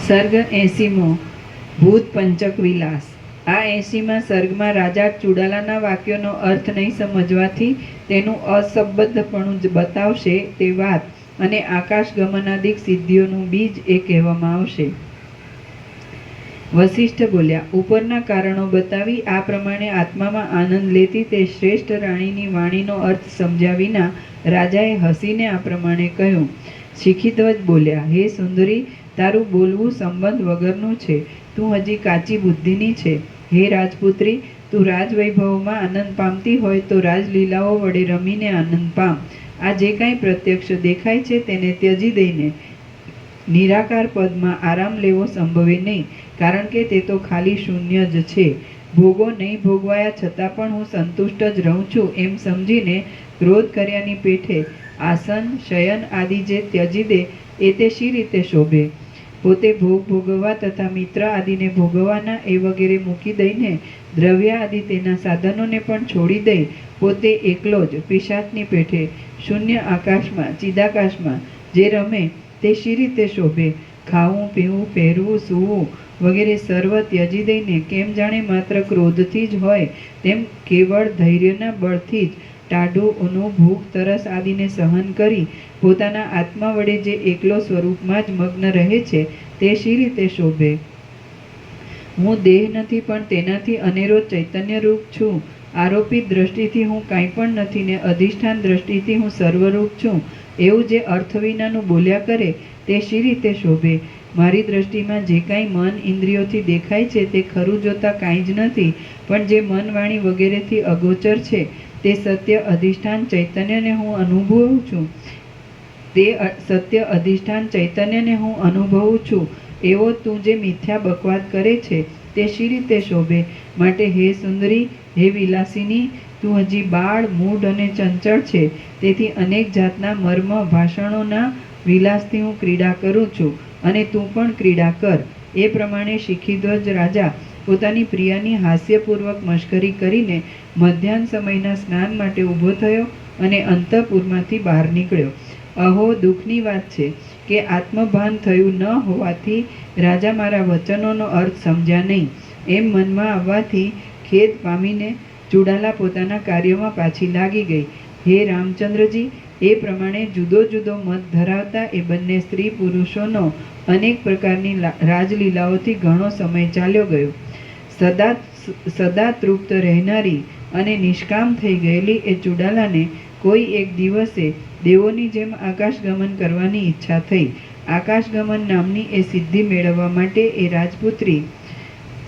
સર્ગ 80મો ભૂત પંચક વિલાસ। આ 80માં સર્ગમાં રાજા ચુડાલાના વાક્યોનો અર્થ નહીં સમજવાથી તેનું અસંબદ્ધપણું જ બતાવશે તે વાત અને આકાશ ગમનાદિક સિદ્ધિઓનું બીજ એ કહેવામાં આવશે। વશિષ્ઠ બોલ્યા, ઉપરના કારણો બતાવી આ પ્રમાણે આત્મામાં આનંદ લેતી તે શ્રેષ્ઠ રાણીની વાણીનો અર્થ સમજ્યા વિના રાજાએ હસીને આ પ્રમાણે કહ્યું। શિખીધ્વજ બોલ્યા, હે સુંદરી, તારું બોલવું સંબંધ વગરનું છે। તું હજી કાચી બુદ્ધિની છે। હે રાજપુત્રી, તું રાજવૈભવમાં આનંદ પામતી હોય તો રાજલીલાઓ વડે રમીને આનંદ પામ। આ જે કાંઈ પ્રત્યક્ષ દેખાય છે તેને ત્યજી દઈને નિરાકાર પદમાં આરામ લેવો સંભવે નહીં, કારણ કે તે તો ખાલી શૂન્ય જ છે। ભોગો નહીં ભોગવાયા છતાં પણ હું સંતુષ્ટ જ રહું છું એમ સમજીને ક્રોધ કર્યાની પેઠે આસન શયન આદિ જે ત્યજી દે એ તે શી રીતે શોભે? પોતે ભોગ ભોગવવા તથા મિત્ર આદિને ભોગવવાના એ વગેરે મૂકી દઈને દ્રવ્ય આદિ તેના સાધનોને પણ છોડી દઈ પોતે એકલો જ પિશાચની પેઠે શૂન્ય આકાશમાં ચિદાકાશમાં જે રમે તે શી રીતે શોભે? ખાવું પીવું પહેરવું સૂવું વગેરે સર્વ ત્યજી દઈને કેમ જાણે માત્ર ક્રોધથી જ હોય તેમ કેવળ ધૈર્યના બળથી જ ટાઢું ઊનું ભૂખ તરસ આદિને સહન કરી પોતાના આત્મા વડે જે એકલો સ્વરૂપમાં જ મગ્ન રહે છે તે શી રીતે શોભે? હું દેહ નથી પણ તેનાથી અનેરો ચૈતન્યરૂપ છું। આરોપિત દ્રષ્ટિથી હું કાંઈ પણ નથી ને અધિષ્ઠાન દ્રષ્ટિથી હું સર્વરૂપ છું એવું જે અર્થ વિનાનું બોલ્યા કરે તે શી રીતે શોભે? મારી દ્રષ્ટિમાં જે કાંઈ મન ઇન્દ્રિયોથી દેખાય છે તે ખરું જોતા કાંઈ જ નથી, પણ જે મન વાણી વગેરેથી અગોચર છે તે સત્ય અધિષ્ઠાન ચૈતન્યને હું અનુભવું છું। તે સત્ય અધિષ્ઠાન ચૈતન્યને હું અનુભવું છું એવો તું જે મિથ્યા બકવાદ કરે છે તે શી રીતે શોભે? માટે હે સુંદરી, હે વિલાસિની, તું હજી બાળ મૂઢ અને ચંચળ છે, તેથી અનેક જાતના મર્મ ભાષણોના વિલાસથી હું ક્રીડા કરું છું અને તું પણ ક્રીડા કર। એ પ્રમાણે શિખીધ્વજ રાજા પોતાની પ્રિયાની હાસ્યપૂર્વક મશ્કરી કરીને મધ્યાહન સમયના સ્નાન માટે ઊભો થયો અને અંતઃપુરમાંથી બહાર નીકળ્યો। અહો, દુઃખની વાત છે કે આત્મભાન થયું ન હોવાથી રાજા મારા વચનોનો અર્થ સમજ્યા નહીં એમ મનમાં આવવાથી ખેદ પામીને ચુડાલા પોતાના કાર્યોમાં પાછી લાગી ગઈ। હે રામચંદ્રજી, એ પ્રમાણે જુદો જુદો મત ધરાવતા એ બંને સ્ત્રી પુરુષોનો અનેક પ્રકારની રાજલીલાઓથી ઘણો સમય ચાલ્યો ગયો। સદા તૃપ્ત રહેનારી અને નિષ્કામ થઈ ગયેલી એ ચુડાલાને કોઈ એક દિવસે દેવોની જેમ આકાશગમન કરવાની ઈચ્છા થઈ। આકાશગમન નામની એ સિદ્ધિ મેળવવા માટે એ રાજપુત્રી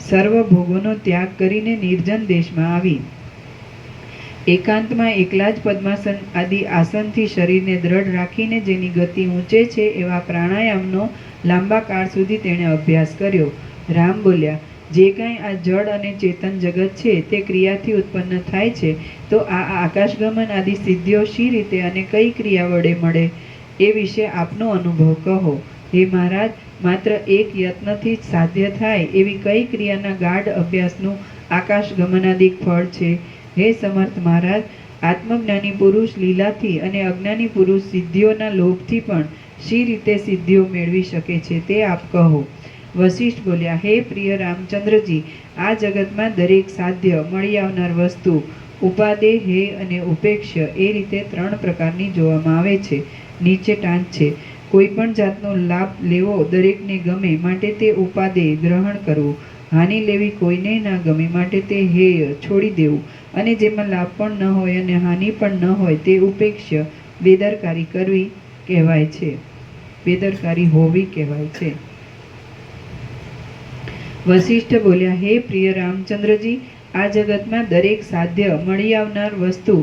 સર્વ ભોગોનો ત્યાગ કરીને નિર્જન દેશમાં આવી। એકાંતમાં એકલા જ પદ્માસન આદિ આસનથી શરીરને દ્રઢ રાખીને જેની ગતિ ઊંચે છે એવા પ્રાણાયામનો લાંબા કાળ સુધી તેણે અભ્યાસ કર્યો। રામ બોલ્યા, જે કાંઈ આ જડ અને ચેતન જગત છે તે ક્રિયાથી ઉત્પન્ન થાય છે, તો આ આકાશગમન આદિ સિદ્ધિઓ શી રીતે અને કઈ ક્રિયા વડે મળે એ વિશે આપનો અનુભવ કહો। હે મહારાજ, માત્ર એક યત્નથી જ સાધ્ય થાય એવી કઈ ક્રિયાના ગાઢ અભ્યાસનું આકાશગમનાદિક ફળ છે? હે સમર્થ મહારાજ, આત્મજ્ઞાની પુરુષ લીલાથી અને અજ્ઞાની પુરુષ સિદ્ધિઓના લોભથી પણ શી રીતે સિદ્ધિઓ મેળવી શકે છે તે આપ કહો। વશિષ્ઠ બોલ્યા, હે પ્રિય રામચંદ્રજી, આ જગતમાં દરેક સાધ્ય મળી આવનાર વસ્તુ ઉપાદેય હે અને ઉપેક્ષ્ય એ રીતે ત્રણ પ્રકારની જોવામાં આવે છે। નીચે ટાંચ છે। કોઈ પણ જાતનો લાભ લેવો દરેકને ગમે માટે તે ઉપાદેય ગ્રહણ કરવું, હાનિ લેવી કોઈને ના ગમે માટે તે હેય છોડી દેવું, અને જેમાં લાભ પણ ન હોય અને હાનિ પણ ન હોય તે ઉપેક્ષ્ય બેદરકારી કરવી કહેવાય છે, બેદરકારી હોવી કહેવાય છે। વશિષ્ઠ બોલ્યા, હે પ્રિય રામચંદ્રજી, આ જગતમાં દરેક સાધ્ય મળી આવનાર વસ્તુ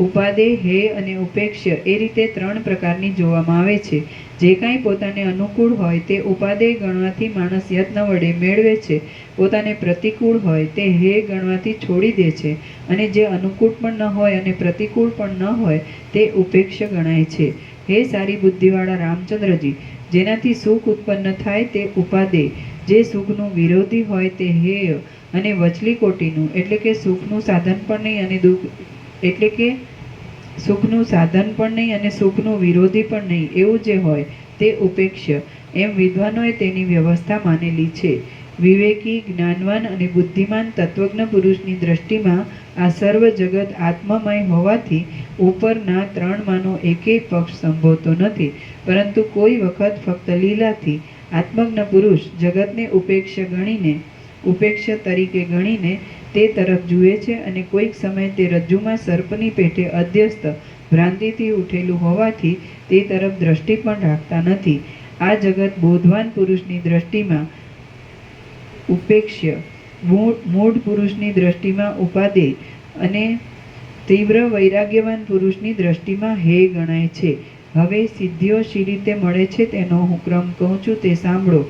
ઉપાદેય હે અને ઉપેક્ષ્ય એ રીતે ત્રણ પ્રકારની જોવામાં આવે છે। જે કાંઈ પોતાને અનુકૂળ હોય તે ઉપાદેય ગણવાથી માણસ યત્ન વડે મેળવે છે, પોતાને પ્રતિકૂળ હોય તે હે ગણવાથી છોડી દે છે, અને જે અનુકૂળ પણ ન હોય અને પ્રતિકૂળ પણ ન હોય તે ઉપેક્ષ્ય ગણાય છે। હે સારી બુદ્ધિવાળા રામચંદ્રજી, જેનાથી સુખ ઉત્પન્ન થાય તે ઉપાદેય, જે સુખનું વિરોધી હોય તે હેય અને વચલી કોટીનું એટલે કે સુખનું સાધન પણ નહીં અને દુઃખ એટલે કે સુખનું સાધન પણ નહીં અને સુખનું વિરોધી પણ નહીં એવું જે હોય તે ઉપેક્ષ્ય એમ વિદ્વાનોએ તેની વ્યવસ્થા માનેલી છે. વિવેકી, જ્ઞાનવાન અને બુદ્ધિમાન તત્વજ્ઞ પુરુષની દ્રષ્ટિમાં આ સર્વ જગત આત્મમય હોવાથી ઉપરના ત્રણમાંનો એકેય પક્ષ સંભવતો નથી, પરંતુ કોઈ વખત ફક્ત લીલાથી આત્મજ્ઞ પુરુષ જગતને ઉપેક્ષ્ય તરીકે ગણીને તે તરફ જુએ છે, અને કોઈક સમય તે રજ્જુમાં સર્પની પેઠે અધ્યસ્ત ભ્રાંતિથી ઉઠેલું હોવાથી તે તરફ દ્રષ્ટિ પણ રાખતા નથી. આ જગત બોધવાન પુરુષની દ્રષ્ટિમાં ઉપેક્ષ્ય, મૂઢ પુરુષની દ્રષ્ટિમાં ઉપાદેય અને તીવ્ર વૈરાગ્યવાન પુરુષની દ્રષ્ટિમાં હેય ગણાય છે. હવે સિદ્ધિઓ શી રીતે મળે છે તેનો હું ક્રમ કહું છું તે સાંભળો.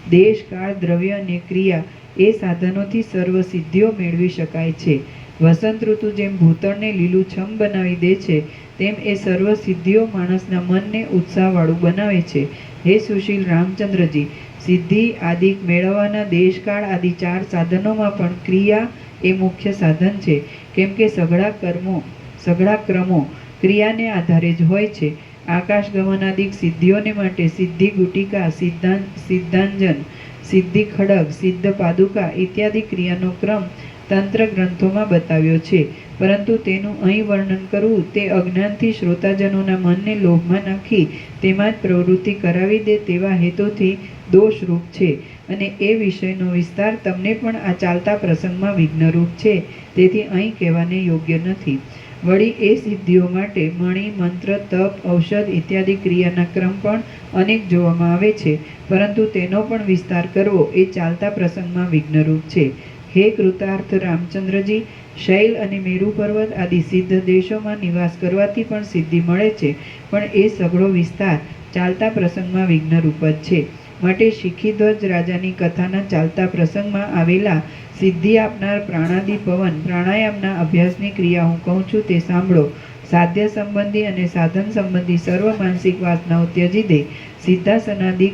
દેશ, કાળ, દ્રવ્ય અને ક્રિયા એ સાધનોથી સર્વ સિદ્ધિઓ મેળવી શકાય છે. વસંત ઋતુ જેમ ભૂતળને લીલુંછમ બનાવી દે છે, તેમ એ સર્વ સિદ્ધિઓ માણસના મનને ઉત્સાહવાળું બનાવે છે. હે સુશીલ રામચંદ્રજી, સિદ્ધિ આદિક મેળવવાના દેશકાળ આદિ 4 સાધનોમાં પણ ક્રિયા એ મુખ્ય સાધન છે, કેમ કે સઘળા ક્રમો ક્રિયાને આધારે જ હોય છે. આકાશગમનાદિક સિદ્ધિઓને માટે સિદ્ધિ ગુટિકા, સિદ્ધાંજન, સિદ્ધિ ખડગ, સિદ્ધ પાદુકા ઇત્યાદિ ક્રિયાનો ક્રમ તંત્ર ગ્રંથોમાં બતાવ્યો છે, પરંતુ તેનું અહીં વર્ણન કરવું તે અજ્ઞાનથી શ્રોતાજનોના મનને લોભમાં નાખી તેમાં જ પ્રવૃત્તિ કરાવી દે તેવા હેતુથી દોષરૂપ છે, અને એ વિષયનો વિસ્તાર તમને પણ આ ચાલતા પ્રસંગમાં વિઘ્નરૂપ છે, તેથી અહીં કહેવાને યોગ્ય નથી. વળી એ સિદ્ધિઓ માટે મણિ, મંત્ર, તપ, ઔષધ ઇત્યાદિ ક્રિયાના ક્રમ પણ અનેક જોવામાં આવે છે, પરંતુ તેનો પણ વિસ્તાર કરવો એ ચાલતા પ્રસંગમાં વિઘ્નરૂપ છે. હે કૃતાર્થ રામચંદ્રજી, શૈલ અને મેરુ પર્વત આદિ સિદ્ધ દેશોમાં નિવાસ કરવાથી પણ સિદ્ધિ મળે છે, પણ એ સઘળો વિસ્તાર ચાલતા પ્રસંગમાં વિઘ્નરૂપ જ છે. માટે શિખીધ્વજ રાજાની કથાના ચાલતા પ્રસંગમાં આવેલા સિદ્ધિ આપનાર પ્રાણાદિ પવન પ્રાણાયામના અભ્યાસની ક્રિયા હું કહું છું તે સાંભળો. સાધ્ય સંબંધી અને સાધન સંબંધી સર્વ માનસિક વાસનાઓ ત્યજી દે સિદ્ધાસનાદિક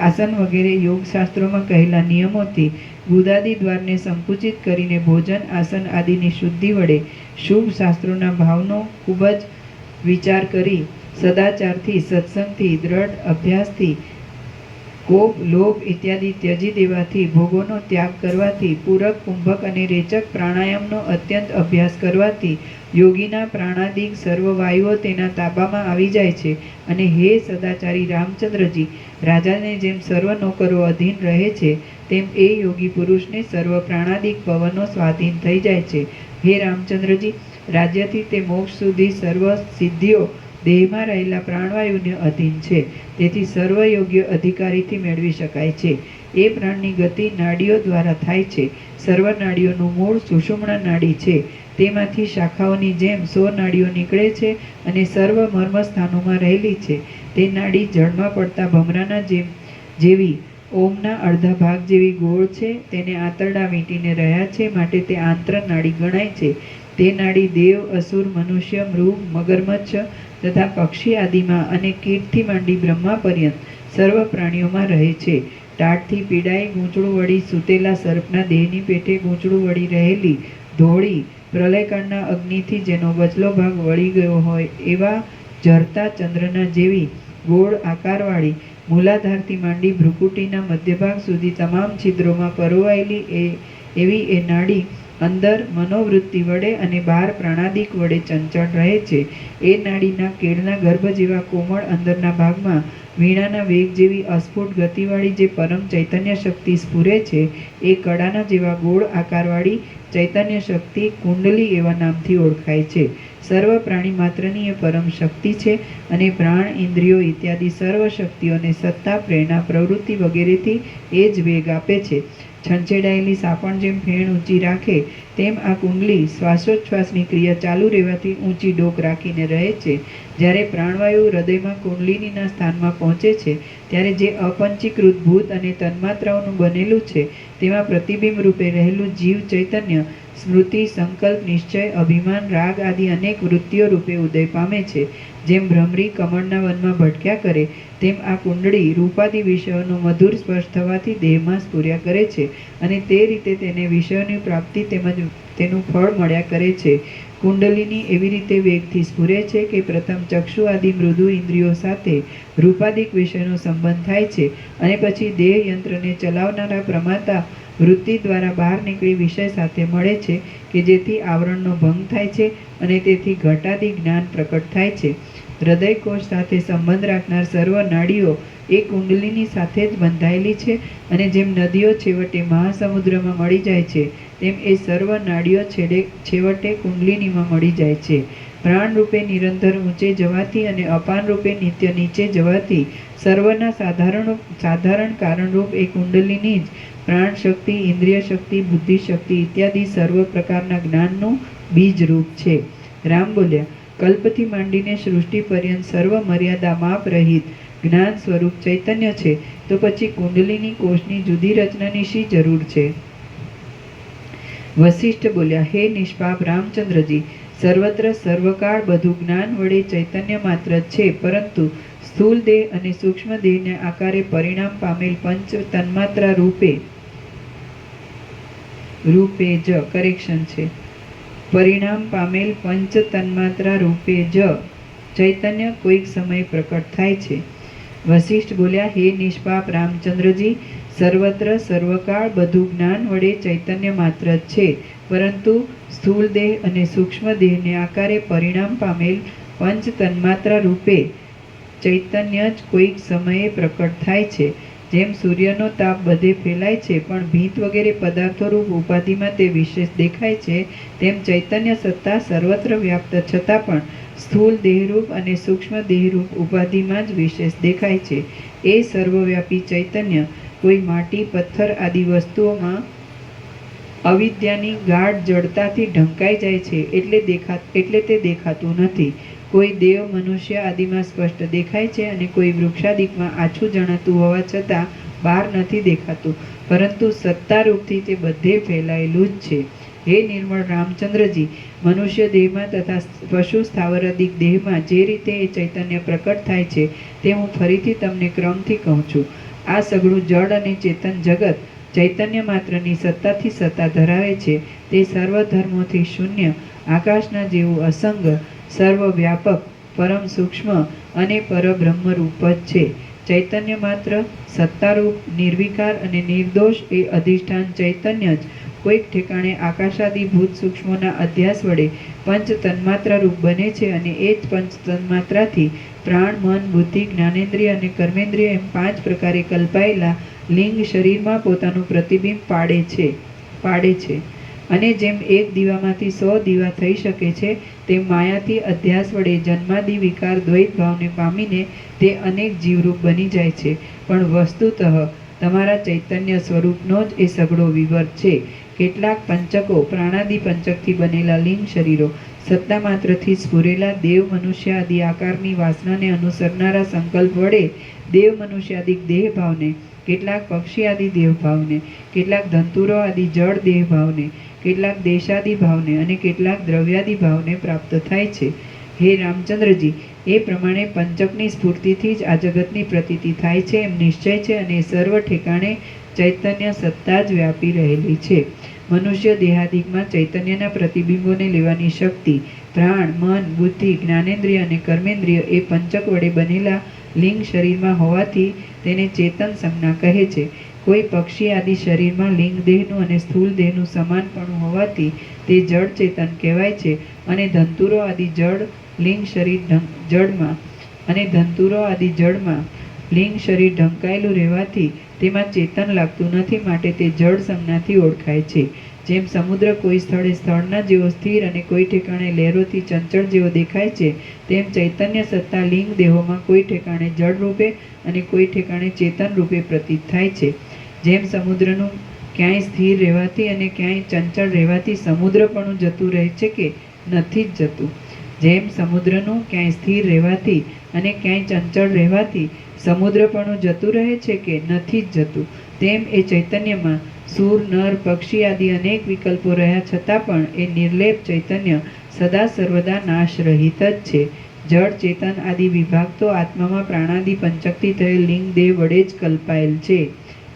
આસન વગેરે યોગશાસ્ત્રોમાં કહેલા નિયમોથી ગુદાદિ દ્વારને સંકુચિત કરીને ભોજન, આસન આદિની શુદ્ધિ વડે શુભ શાસ્ત્રોના ભાવનો ખૂબ જ વિચાર કરી સદાચારથી, સત્સંગથી, દ્રઢ અભ્યાસથી, કોપ, લોભ ઇત્યાદિ ત્યજી દેવાથી, ભોગોનો ત્યાગ કરવાથી, પૂરક, કુંભક અને રેચક પ્રાણાયામનો અત્યંત અભ્યાસ કરવાથી યોગીના પ્રાણાદિક સર્વ વાયુઓ તેના તાબામાં આવી જાય છે, અને હે સદાચારી રામચંદ્રજી, રાજાને જેમ સર્વ નોકરો અધીન રહે છે, તેમ એ યોગી પુરુષને સર્વ પ્રાણાદિક પવનો સ્વાધીન થઈ જાય છે. હે રામચંદ્રજી, રાજ્યથી તે મોક્ષ સુધી સર્વ સિદ્ધિઓ દેહમાં રહેલા પ્રાણવાયુને અધીન છે, તેથી સર્વ યોગ્ય અધિકારીથી મેળવી શકાય છે. એ પ્રાણની ગતિ નાડીઓ દ્વારા થાય છે. સર્વ નાડીઓનું મૂળ સુષુમ્ના નાડી છે, તેમાંથી શાખાઓની જેમ 100 નાડીઓ નીકળે છે અને સર્વ મર્મસ્થાનોમાં રહેલી છે. તે નાડી જળમાં પડતા ભમરાના જેવી ઓમના અડધા ભાગ જેવી ગોળ છે, તેને આંતરડા વીંટીને રહ્યા છે, માટે તે આંત્ર નાડી ગણાય છે. તે નાડી દેવ, અસુર, મનુષ્ય, મૃગ, મગરમચ્છ તથા પક્ષી આદિમાં અને કીટથી માંડી બ્રહ્મા પર્યંત સર્વ પ્રાણીઓમાં રહે છે. ટાઢથી પીડાઈ ગૂંચળું વળી સૂતેલા સર્પના દેહની પેઠે ગૂંચળું વળી રહેલી ધોળી પ્રલયકાળના અગ્નિથી જેનો વચલો ભાગ વળી ગયો હોય એવા ઝરતા ચંદ્રના જેવી ગોળ આકારવાળી મૂલાધારથી માંડી ભ્રુકુટીના મધ્યભાગ સુધી તમામ છિદ્રોમાં પરોવાયેલી એવી એ નાડી અંદર મનોવૃત્તિ વડે અને બહાર પ્રાણાદિક વડે ચંચળ રહે છે. એ નાડીના કેળના ગર્ભ જેવા કોમળ અંદરના ભાગમાં વીણાના વેગ જેવી અસ્ફુટ ગતિવાળી જે પરમ ચૈતન્ય શક્તિ સ્ફુરે છે, એ કડાના જેવા ગોળ આકારવાળી ચૈતન્ય શક્તિ કુંડલી એવા નામથી ઓળખાય છે. સર્વ પ્રાણી માત્રની એ પરમ શક્તિ છે, અને પ્રાણ, ઇન્દ્રિયો ઇત્યાદિ સર્વ શક્તિઓને સત્તા, પ્રેરણા, પ્રવૃત્તિ વગેરેથી એ જ વેગ આપે છે. છંછેડાયેલી સાપણ જેમ ફેણ ઊંચી રાખે, તેમ આ કુંડલી શ્વાસોચ્છ્વાસની ક્રિયા ચાલુ રહેવાથી ઊંચી ડોક રાખીને રહે છે. જ્યારે પ્રાણવાયુ હૃદયમાં કુંડલિનીના સ્થાનમાં પહોંચે છે, ત્યારે જે અપંચીકૃત ભૂત અને તન્માત્રાઓનું બનેલું છે, તેમાં પ્રતિબિંબ રૂપે રહેલું જીવ ચૈતન્ય સ્મૃતિ, સંકલ્પ, નિશ્ચય, અભિમાન, રાગ આદિ અનેક વૃત્તિઓ રૂપે ઉદય પામે છે. જેમ ભ્રમરી કમળના વનમાં ભટક્યા કરે, તેમ આ કુંડળી રૂપાદિ વિષયોનો મધુર સ્પર્શ થવાથી દેહમાં સ્ફુર્યા કરે છે, અને તે રીતે તેને વિષયોની પ્રાપ્તિ તેમજ તેનું ફળ મળ્યા કરે છે. કુંડલિની એવી રીતે વેગથી સ્ફુરે છે કે પ્રથમ ચક્ષુ આદિ મૃદુ ઇન્દ્રિયો સાથે રૂપાદિક વિષયનો સંબંધ થાય છે અને પછી દેહ યંત્રને ચલાવનારા પ્રમાતા વૃત્તિ દ્વારા બહાર નીકળી વિષય સાથે મળે છે કે જેથી આવરણનો ભંગ થાય છે અને તેથી ઘટાદી જ્ઞાન પ્રકટ થાય છે. હૃદયકોશ સાથે સંબંધ રાખનાર સર્વ નાડીઓ એ કુંડલીની સાથે જ બંધાયેલી છે અને જેમ નદીઓ છેવટે મહાસમુદ્રમાં મળી જાય છે તેમ એ સર્વ નાડીઓ છેવટે કુંડલિનીમાં મળી જાય છે. પ્રાણ રૂપે નિરંતર ઊંચે જવાથી અને અપાન રૂપે નિત્ય નીચે જવાથી સર્વના સાધારણ કારણરૂપ એ કુંડલિની જ પ્રાણ શક્તિ, ઇન્દ્રિય શક્તિ, બુદ્ધિ શક્તિ ઇત્યાદિ સર્વ પ્રકારના જ્ઞાનનું બીજ રૂપ છે. રામ બોલ્યા, કલ્પથી માંડીને સૃષ્ટિ પર્યંત સર્વ મર્યાદા માપ રહિત જ્ઞાન સ્વરૂપ ચૈતન્ય છે તો પછી કુંડલિની કોષની જુદી રચનાની શી જરૂર છે? વશિષ્ઠ બોલ્યા, હે નિષ્પાપ રામચંદ્રજી, સર્વત્ર સર્વકાળ બધું જ્ઞાન વડે ચૈતન્ય માત્ર છે, પરંતુ સ્થૂલ દેહ અને સૂક્ષ્મ દેહને આકારે પરિણામ પામેલ પંચ તન્માત્રા રૂપે જ કરેક્શન છે. પરિણામ પામેલ પંચ તન્માત્રા રૂપે જ ચૈતન્ય કોઈક સમય પ્રકટ થાય છે. વશિષ્ઠ બોલ્યા, હે નિષ્પાપ રામચંદ્રજી, સર્વત્ર સર્વકાળ બધું જ્ઞાન વડે ચૈતન્ય માત્ર જ છે, પરંતુ સ્થૂળ દેહ અને સૂક્ષ્મ દેહને આકારે પરિણામ પામેલ પંચ તન્માત્રા રૂપે ચૈતન્ય જ કોઈક સમયે પ્રકટ થાય છે. જેમ સૂર્યનો તાપ બધે ફેલાય છે પણ ભીંત વગેરે પદાર્થો રૂપ ઉપાધિમાં તે વિશેષ દેખાય છે, તેમ ચૈતન્ય સત્તા સર્વત્ર વ્યાપ્ત છતાં પણ સ્થૂળ દેહરૂપ અને સૂક્ષ્મ દેહરૂપ ઉપાધિમાં જ વિશેષ દેખાય છે. એ સર્વવ્યાપી ચૈતન્ય કોઈ માટી, પથ્થર આદિ વસ્તુઓમાં અવિદ્યાની ગાઢ જડતાથી ઢંકાઈ જાય છે એટલે તે દેખાતું નથી. કોઈ દેવ, મનુષ્ય આદિમાં સ્પષ્ટ દેખાય છે અને કોઈ વૃક્ષાદિકમાં આછું જણાતું હોવા છતાં બહાર નથી દેખાતું, પરંતુ સત્તારૂપથી તે બધે ફેલાયેલું જ છે. હે નિર્મળ રામચંદ્રજી, મનુષ્ય દેહમાં તથા પશુ સ્થાવરાદિક દેહમાં જે રીતે એ ચૈતન્ય પ્રકટ થાય છે તે હું ફરીથી તમને ક્રમથી કહું છું. આ સઘળું જડ અને ચેતન જગત ચૈતન્ય માત્રની સત્તાથી સત્તા ધરાવે છે. તે સર્વ ધર્મોથી શૂન્ય, આકાશના જેવું અસંગ, સર્વવ્યાપક, પરમ સૂક્ષ્મ અને પરબ્રહ્મ રૂપ જ છે. ચૈતન્ય માત્ર, સત્તારૂપ, નિર્વિકાર અને નિર્દોષ એ અધિષ્ઠાન ચૈતન્ય જ કોઈક ઠેકાણે આકાશાદિ ભૂત સૂક્ષ્મોના અધ્યાસ વડે પંચ તન્માત્રા રૂપ બને છે અને એ જ પંચ તન્માત્રાથી પ્રાણ, મન, બુદ્ધિ, જ્ઞાનેન્દ્રિય અને કર્મેન્દ્રિય એમ 5 પ્રકારે કલ્પાયેલા લિંગ શરીરમાં પોતાનું પ્રતિબિંબ પાડે છે. અને જેમ એક દીવામાંથી 100 દીવા થઈ શકે છે તેમ માયાથી અધ્યાસ વડે જન્માદિ વિકાર દ્વૈત ભાવને પામીને તે અનેક જીવરૂપ બની જાય છે. પણ વસ્તુતઃ તમારા ચૈતન્ય સ્વરૂપનો જ એ સઘળો વિવર છે. કેટલાક પંચકો, પ્રાણાદિ પંચકથી બનેલા લિંગ શરીરો, સત્તા માત્રથી સ્ફુરેલા દેવ, મનુષ્ય આદિ આકારની વાસનાને અનુસરનારા સંકલ્પ વડે દેવ મનુષ્યાદિક દેહ ભાવને, કેટલાક પક્ષી આદિ દેહ ભાવને, કેટલાક ધંતુરો આદિ જળ દેહ ભાવને, કેટલાક દેશાદિ ભાવને અને કેટલાક દ્રવ્યાદિ ભાવને પ્રાપ્ત થાય છે. હે રામચંદ્રજી, એ પ્રમાણે પંચકની સ્ફૂર્તિથી જ આ જગતની પ્રતીતિ થાય છે એમ નિશ્ચય છે અને સર્વ ઠેકાણે ચૈતન્ય સત્તા જ વ્યાપી રહેલી છે. મનુષ્ય દેહાદિકમાં ચૈતન્યના પ્રતિબિંબોને લેવાની શક્તિ પ્રાણ, મન, બુદ્ધિ, જ્ઞાનેન્દ્રિય અને કર્મેન્દ્રિય એ પંચક વડે બનેલા લિંગ શરીરમાં હોવાથી તેને ચેતન સંજ્ઞા કહે છે. કોઈ પક્ષી આદિ શરીરમાં લિંગ દેહનું અને સ્થૂળ દેહનું સમાનપણું હોવાથી તે જડ ચેતન કહેવાય છે. અને ધંતુરો આદિ જડ લિંગ શરીર જડમાં લિંગ શરીર ઢંકાયેલું રહેવાથી તેમાં ચેતન લાગતું નથી, માટે તે જડ સંજ્ઞાથી ઓળખાય છે. જેમ સમુદ્ર કોઈ સ્થળે સ્થળના જેવો સ્થિર અને કોઈ ઠેકાણે લહેરોથી ચંચળ જેવો દેખાય છે, તેમ ચૈતન્ય સત્તા લિંગ દેહોમાં કોઈ ઠેકાણે જડ રૂપે અને કોઈ ઠેકાણે ચેતન રૂપે પ્રતીત થાય છે. જેમ સમુદ્રનું ક્યાંય સ્થિર રહેવાથી અને ક્યાંય ચંચળ રહેવાથી સમુદ્રપણું જતું રહે છે કે નથી જ જતું, જેમ સમુદ્રનું ક્યાંય સ્થિર રહેવાથી અને ક્યાંય ચંચળ રહેવાથી સમુદ્રપણું જતું રહે છે કે નથી જ જતું, તેમ એ ચૈતન્યમાં સૂર, નર, પક્ષી આદિ અનેક વિકલ્પો રહ્યા છતાં પણ એ નિર્લેપ ચૈતન્ય સદા સર્વદા નાશ રહિત જ છે. જળ, ચેતન આદિ વિભાગ તો આત્મામાં પ્રાણાદિ પંચકથી થયેલ લિંગ દેહ વડે જ કલ્પાયેલ છે.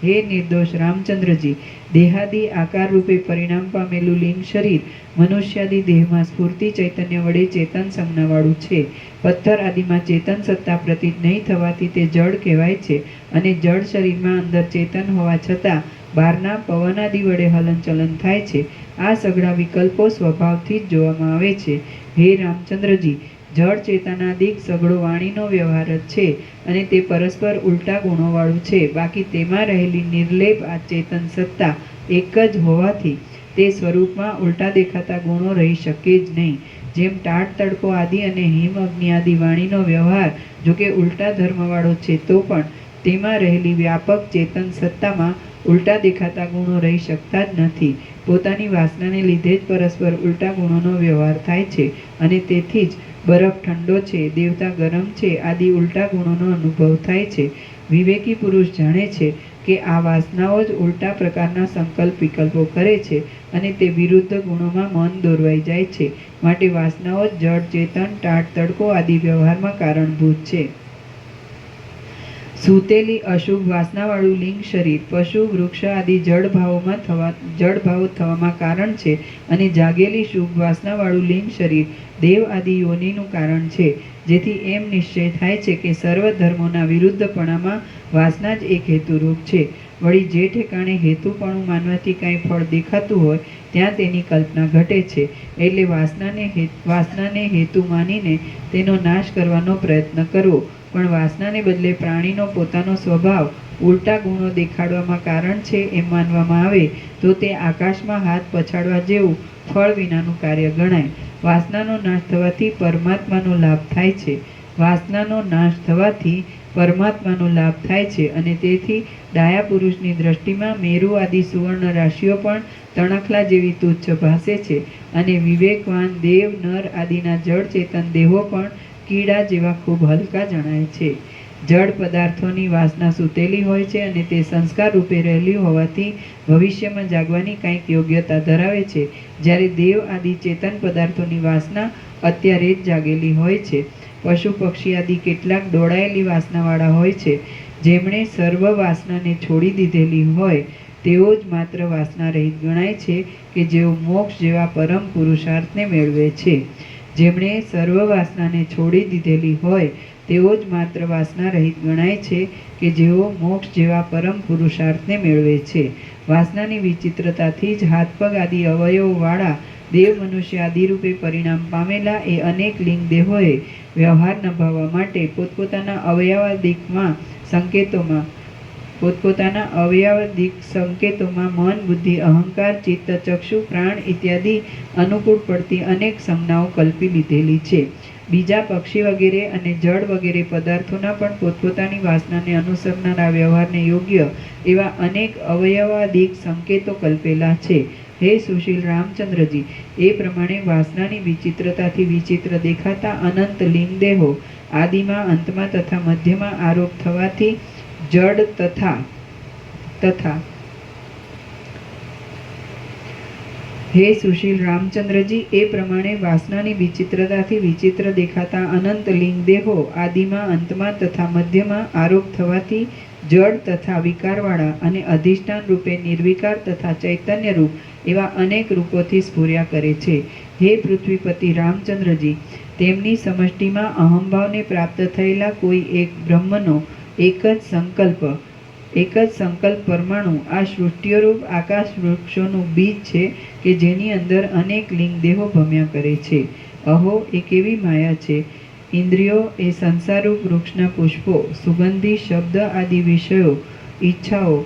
હે નિર્દોષ રામચંદ્રજી, દેહાદિ આકાર રૂપે પરિણામ પામેલું લિંગ શરીર મનુષ્યાદિ દેહમાં સ્ફૂર્તિ ચૈતન્ય વડે ચેતન સંજ્ઞાવાળું છે. પથ્થર આદિમાં ચેતન સત્તા પ્રતીત નહીં થવાથી તે જડ કહેવાય છે, અને જડ શરીરમાં અંદર ચેતન હોવા છતાં બહારના પવનાદિ વડે હલનચલન થાય છે. આ સઘળા વિકલ્પો સ્વભાવથી જ જોવામાં આવે છે. હે રામચંદ્રજી, જળ ચેતનાદિક સઘળો વાણીનો વ્યવહાર જ છે, અને તે પરસ્પર ઉલટા ગુણોવાળું છે. બાકી તેમાં રહેલી નિર્લેપ આ ચેતન સત્તા એક જ હોવાથી તે સ્વરૂપમાં ઉલટા દેખાતા ગુણો રહી શકે જ નહીં. જેમ ટાટ તડકો આદિ અને હિમ અગ્નિ આદિ વાણીનો વ્યવહાર જો કે ઉલટા ધર્મવાળો છે, તો પણ તેમાં રહેલી વ્યાપક ચેતન સત્તામાં ઉલટા દેખાતા ગુણો રહી શકતા જ નથી. પોતાની વાસનાને લીધે જ પરસ્પર ઉલટા ગુણોનો વ્યવહાર થાય છે, અને તેથી જ બરફ ઠંડો છે, દેવતા ગરમ છે આદિ ઉલટા ગુણોનો અનુભવ થાય છે. વિવેકી પુરુષ જાણે છે કે આ વાસનાઓ જ ઉલટા પ્રકારના સંકલ્પ વિકલ્પો કરે છે, અને તે વિરુદ્ધ ગુણોમાં મન દોરવાઈ જાય છે. માટે વાસનાઓ જ જડ ચેતન ટાટ તડકો આદિ વ્યવહારમાં કારણભૂત છે. સૂતેલી અશુભ વાસનાવાળું લિંગ શરીર પશુ વૃક્ષ આદિ જડ ભાવો થવામાં કારણ છે, અને જાગેલી શુભ વાસનાવાળું લિંગ શરીર દેવ આદિ યોનિનું કારણ છે. જેથી એમ નિશ્ચય થાય છે કે સર્વ ધર્મોના વિરુદ્ધપણામાં વાસના જ એક હેતુરૂપ છે. વળી જે ઠેકાણે હેતુપણું માનવાથી કાંઈ ફળ દેખાતું હોય ત્યાં તેની કલ્પના ઘટે છે. એટલે વાસનાને હેતુ માનીને તેનો નાશ કરવાનો પ્રયત્ન કરવો. પણ વાસનાને બદલે પ્રાણીનો પોતાનો સ્વભાવ ઉલટા ગુણો દેખાડવામાં કારણ છે એમ માનવામાં આવે તો તે આકાશમાં હાથ પછાડવા જેવું ફળ વિનાનું કાર્ય ગણાય. વાસનાનો નાશ થવાથી પરમાત્માનો લાભ થાય છે. વાસનાનો નાશ થવાથી પરમાત્માનો લાભ થાય છે, અને તેથી ડાયા પુરુષની દ્રષ્ટિમાં મેરુ આદિ સુવર્ણ રાશિઓ પણ તણખલા જેવી તુચ્છ ભાસે છે, અને વિવેકવાન દેવ નર આદિના જળ ચેતન દેહો પણ કીડા જેવા ખૂબ હલકા જણાય છે. જડ પદાર્થોની વાસના સૂતેલી હોય છે, અને તે સંસ્કાર રૂપે રહેલી હોવાથી ભવિષ્યમાં જાગવાની કંઈક યોગ્યતા ધરાવે છે, જ્યારે દેવ આદિ ચેતન પદાર્થોની વાસના અત્યારે જ જાગેલી હોય છે. પશુ પક્ષી આદિ કેટલાક દોડાયેલી વાસનાવાળા હોય છે. જેમણે સર્વ વાસનાને છોડી દીધેલી હોય તેઓ જ માત્ર વાસના રહિત ગણાય છે, કે જેઓ મોક્ષ જેવા પરમ પુરુષાર્થને મેળવે છે. જેમણે સર્વ વાસનાને છોડી દીધેલી હોય તેઓ જ માત્ર વાસના રહિત ગણાય છે, કે જેઓ મોક્ષ જેવા પરમ પુરુષાર્થને મેળવે છે. વાસનાની વિચિત્રતાથી જ હાથ પગ આદિ અવયવોવાળા દેવ મનુષ્ય આદિ રૂપે પરિણામ પામેલા એ અનેક લિંગ દેહોએ વ્યવહાર નભાવવા માટે પોતપોતાના અવયવાદિક સંકેતોમાં મન બુદ્ધિ અહંકાર ચિત્ત ચક્ષુ પ્રાણ ઇત્યાદિ અનુકૂળ પડતી અનેક સંજ્ઞાઓ કલ્પી લીધેલી છે. બીજા પક્ષી વગેરે અને જળ વગેરે પદાર્થોના પણ પોતપોતાની વાસનાને અનુસરનારા વ્યવહારને યોગ્ય એવા અનેક અવયવાદિક સંકેતો કલ્પેલા છે. હે સુશીલ રામચંદ્રજી, એ પ્રમાણે વાસનાની વિચિત્રતાથી વિચિત્ર દેખાતા અનંત લિંગ દેહો આદિમાં અંતમાં તથા મધ્યમાં આરોપ થવાથી જડ તથા હે સુશીલ રામચંદ્રજી, એ પ્રમાણે વાસનાની વિચિત્રતાથી વિચિત્ર દેખાતા અનંત લિંગ દેહો આદિમાં અંતમાં તથા મધ્યમાં આરોપ થવાથી જડ તથા વિકારવાળા અને અધિષ્ઠાન રૂપે નિર્વિકાર તથા ચૈતન્ય રૂપ એવા અનેક રૂપોથી સ્ફુર્યા કરે છે. હે પૃથ્વીપતિ રામચંદ્રજી, તેમની સમષ્ટિમાં અહંભાવને પ્રાપ્ત થયેલા કોઈ એક બ્રહ્મનો એક જ સંકલ્પ પરમાણુ આ સૃષ્ટિરૂપ આકાશ વૃક્ષોનું બીજ છે, કે જેની અંદર અનેક લિંગ દેહો ભમ્યા કરે છે. અહો, એ કેવી માયા છે! ઇન્દ્રિયો એ સંસારરૂપ વૃક્ષના પુષ્પો, સુગંધી શબ્દ આદિ વિષયો, ઈચ્છાઓ.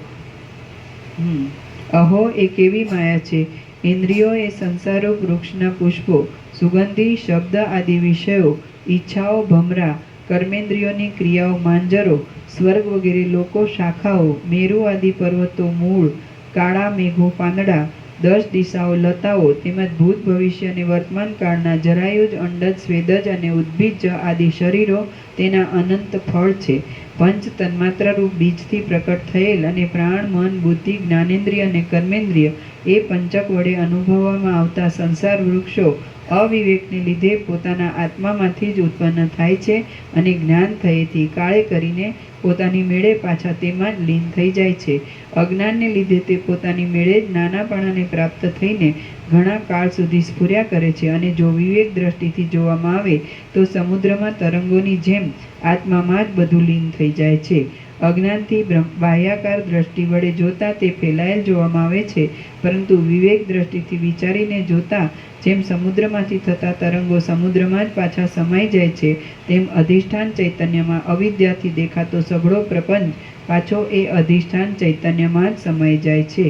અહો, એ કેવી માયા છે! ઇન્દ્રિયો એ સંસારરૂપ વૃક્ષના પુષ્પો, સુગંધી શબ્દ આદિ વિષયો, ઈચ્છાઓ ભમરા, કર્મેન્દ્રિયોની ક્રિયાઓ માંજરો, સ્વર્ગ વગેરે લોકો શાખાઓ, મેરુ આદિ પર્વતો મૂળ, કાળા મેઘો પાંદડા, 10 દિશાઓ લતાઓ, તેમજ ભૂત ભવિષ્ય અને વર્તમાન કાળના જરાયુજ અંડજ સ્વેદજ અને ઉદ્ભિજ આદિ શરીરો તેના અનંત ફળ છે. પંચ તન્માત્ર રૂપ બીજથી પ્રકટ થયેલ અને પ્રાણ મન બુદ્ધિ જ્ઞાનેન્દ્રિય અને કર્મેન્દ્રિય એ પંચક વડે અનુભવવામાં આવતા સંસાર વૃક્ષો અવિવેકને લીધે પોતાના આત્મામાંથી જ ઉત્પન્ન થાય છે અને જ્ઞાન થયેથી કાળે કરીને પોતાની મેળે પાછા તેમાં જ લીન થઈ જાય છે. અજ્ઞાનને લીધે તે પોતાની મેળે જ નાનાપણાને પ્રાપ્ત થઈને ઘણા કાળ સુધી સ્ફુર્યા કરે છે અને જો વિવેક દ્રષ્ટિથી જોવામાં આવે તો સમુદ્રમાં તરંગોની જેમ આત્મામાં જ બધું લીન થઈ જાય છે. અજ્ઞાનથી બાહ્યાકાર દ્રષ્ટિ વડે જોતા તે ફેલાયેલ જોવામાં આવે છે, પરંતુ વિવેક દ્રષ્ટિથી વિચારીને જોતા જેમ સમુદ્રમાંથી થતા તરંગો સમુદ્રમાં જ પાછા સમાઈ જાય છે, તેમ અધિષ્ઠાન ચૈતન્યમાં અવિદ્યાથી દેખાતો સઘળો પ્રપંચ પાછો એ અધિષ્ઠાન ચૈતન્યમાં જ સમાઈ જાય છે.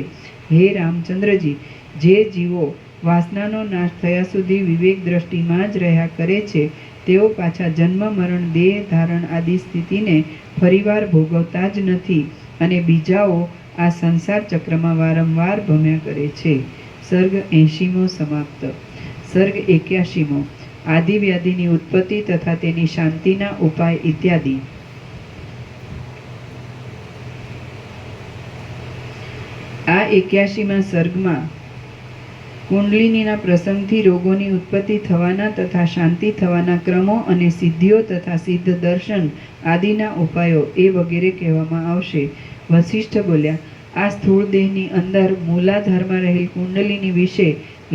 હે રામચંદ્રજી, જે જીવો વાસનાનો નાશ થયા સુધી વિવેક દ્રષ્ટિમાં જ રહ્યા કરે છે, તેઓ પાછા જન્મ મરણ દેહ ધારણ આદિ સ્થિતિને ફરીવાર ભોગવતા જ નથી અને બીજાઓ આ સંસાર ચક્રમાં વારંવાર ભમ્યા કરે છે. સર્ગ 80મો સમાપ્ત. સર્ગ 81મો. આદિવ્યાધિની ઉત્પત્તિ તથા તેની શાંતિના ઉપાય ઇત્યાદિ. આ 81મા સર્ગમાં કુંડલિનીના પ્રસંગથી રોગોની ઉત્પત્તિ થવાના તથા શાંતિ થવાના ક્રમો અને સિદ્ધિઓ તથા સિદ્ધ દર્શન આદિના ઉપાયો એ વગેરે કહેવામાં આવશે. વશિષ્ઠ બોલ્યા, આ સ્થૂળ દેહની અંદર મૂલાધારમાં રહેલ કુંડલિની વિશે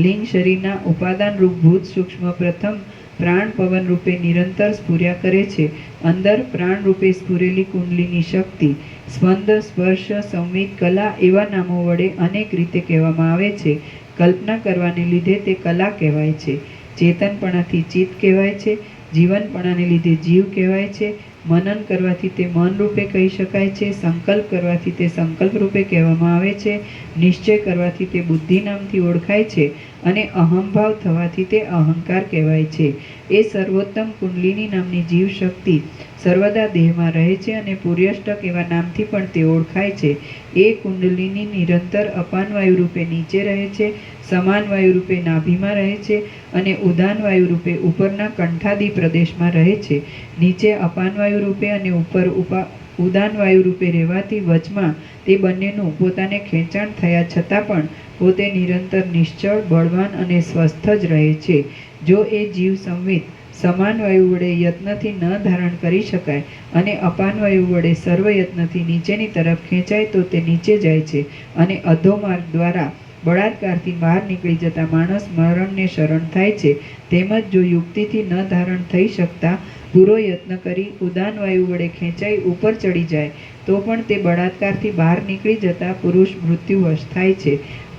લિંગ શરીરના ઉપાદાન રૂપ ભૂત સૂક્ષ્મ પ્રથમ પ્રાણ પવન રૂપે નિરંતર સ્ફુર્યા કરે છે. અંદર પ્રાણ રૂપે સ્ફુરેલી કુંડલીની શક્તિ સ્પંદ સ્પર્શ સંવેદ કલા એવા નામો વડે અનેક રીતે કહેવામાં આવે છે. કલ્પના કરવાને લીધે તે કલા કહેવાય છે. ચેતનપણાથી ચિત્ત કહેવાય છે. જીવનપણાને લીધે જીવ કહેવાય છે. મનન કરવાથી તે મન રૂપે કહી શકાય છે. સંકલ્પ કરવાથી તે સંકલ્પ રૂપે કહેવામાં આવે છે. નિશ્ચય કરવાથી તે બુદ્ધિ નામથી ઓળખાય છે અને અહંભાવ થવાથી તે અહંકાર કહેવાય છે. એ સર્વોત્તમ કુંડલિની નામની જીવ શક્તિ સર્વદા દેહમાં રહે છે અને પૂર્યષ્ટક એવા નામથી પણ તે ઓળખાય છે. એ કુંડલિની નિરંતર અપાન વાયુ રૂપે નીચે રહે છે, સમાન વાયુ રૂપે નાભીમાં રહે છે અને ઉદાન વાયુ રૂપે ઉપરના કંઠાદી પ્રદેશમાં રહે છે. નીચે અપાન વાયુ રૂપે અને ઉપર ઉદાન વાયુ રૂપે રહેવાથી વચમાં તે બંનેનું પોતાને ખેંચાણ થયા છતાં પણ પોતે નિરંતર નિશ્ચળ બળવાન અને સ્વસ્થ જ રહે છે. જો એ જીવ સંવિત સમાન વાયુ વડે યત્નથી ન ધારણ કરી શકાય અને અપાન વાયુ વડે સર્વ યત્નથી નીચેની તરફ ખેંચાય તો તે નીચે જાય છે અને અધોમાર્ગ દ્વારા બળાત્કારથી બહાર નીકળી જતા માણસ મરણને શરણ થાય છે. તેમજ જો યુક્તિથી ન ધારણ થઈ શકતા પૂરો યત્ન કરી ઉદાન વાયુ વડે ખેંચાઈ ઉપર ચડી જાય તો પણ તે બળાત્કારથી બહાર નીકળી જતા પુરુષ મૃત્યુવશ થાય છે.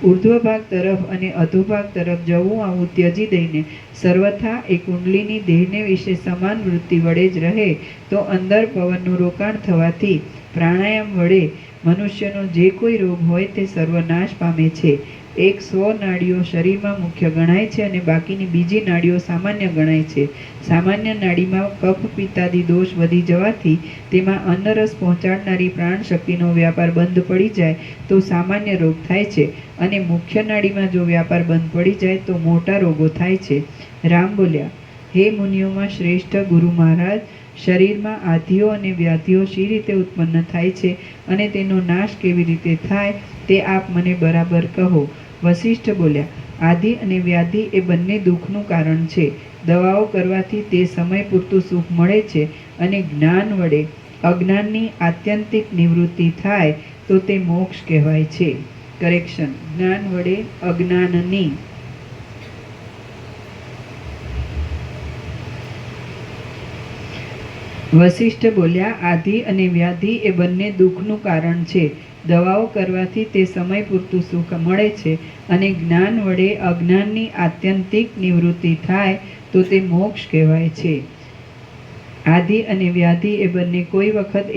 ઉર્ધ્વ ભાગ તરફ અને અધોભાગ તરફ જવું આવું ત્યજી દઈને સર્વથા એ કુંડલીની દેહને વિશે સમાન વૃત્તિ વડે જ રહે તો અંદર પવનનું રોકાણ થવાથી પ્રાણાયામ વડે મનુષ્યનો જે કોઈ રોગ હોય તે સર્વનાશ પામે છે. 100 નાડીઓ શરીરમાં મુખ્ય ગણાય છે અને બાકીની બીજી નાડીઓ સામાન્ય ગણાય છે. સામાન્ય નાડીમાં કફ પિત્તાદી દોષ વધી જવાથી તેમાં અન્નરસ પહોંચાડનારી પ્રાણ શક્તિનો વ્યાપાર બંધ પડી જાય તો સામાન્ય રોગ થાય છે અને મુખ્ય નાડીમાં જો વ્યાપાર બંધ પડી જાય તો મોટા રોગો થાય છે. રામ બોલ્યા, હે મુનિઓમાં શ્રેષ્ઠ ગુરુ મહારાજ, શરીરમાં આધિઓ અને વ્યાધિઓ શી રીતે ઉત્પન્ન થાય છે અને તેનો નાશ કેવી રીતે થાય તે આપ મને બરાબર કહો. વશિષ્ઠ બોલ્યા, આધિ અને વ્યાધિ એ બંને દુઃખનું કારણ છે. દવાઓ કરવાથી તે સમય પૂરતું સુખ મળે છે અને જ્ઞાન વડે અજ્ઞાનની આત્યંતિક નિવૃત્તિ થાય તો તે મોક્ષ કહેવાય છે. કરેક્શન. જ્ઞાન વડે અજ્ઞાનની વશિષ્ઠ બોલ્યા, આધિ અને વ્યાધિ એ બંને દુઃખનું કારણ છે. દવાઓ કરવાથી તે સમય પૂરતું સુખ મળે છે અને જ્ઞાન વડે અજ્ઞાનની આત્યંતિક નિવૃત્તિ થાય તો તે મોક્ષ કહેવાય છે. આધિ અને વ્યાધિ એ બંને કોઈ વખત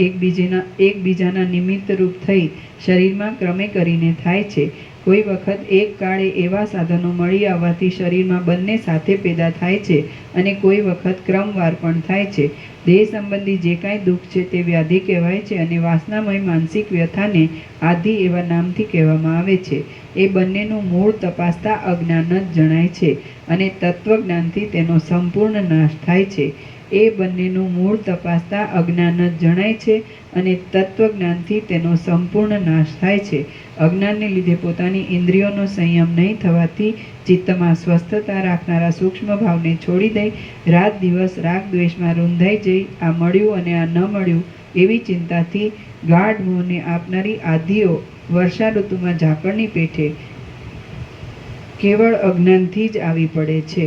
એકબીજાના નિમિત્ત રૂપ થઈ શરીરમાં ક્રમે કરીને થાય છે. કોઈ વખત એક કાળે એવા સાધનો મળી આવવાથી શરીરમાં બંને સાથે પેદા થાય છે અને કોઈ વખત ક્રમવાર પણ થાય છે. દેહ સંબંધી જે કાંઈ દુઃખ છે તે વ્યાધિ કહેવાય છે અને વાસનામય માનસિક વ્યથાને આધિ એવા નામથી કહેવામાં આવે છે. એ બંનેનું મૂળ તપાસતા અજ્ઞાન જ જણાય છે અને તત્વજ્ઞાનથી તેનો સંપૂર્ણ નાશ થાય છે. એ બંનેનું મૂળ તપાસતા અજ્ઞાન જ જણાય છે અને તત્વજ્ઞાનથી તેનો સંપૂર્ણ નાશ થાય છે. અજ્ઞાનને લીધે પોતાની ઇન્દ્રિયોનો સંયમ નહીં થવાથી ચિત્તમાં સ્વસ્થતા રાખનારા સૂક્ષ્મ ભાવને છોડી દઈ રાત દિવસ રાગ દ્વેષમાં રૂંધાઈ જઈ આ મળ્યું અને આ ન મળ્યું એવી ચિંતાથી ગાઢ મોહને આપનારી આધિઓ વર્ષા ઋતુમાં ઝાકળની પેઠે કેવળ અજ્ઞાનથી જ આવી પડે છે.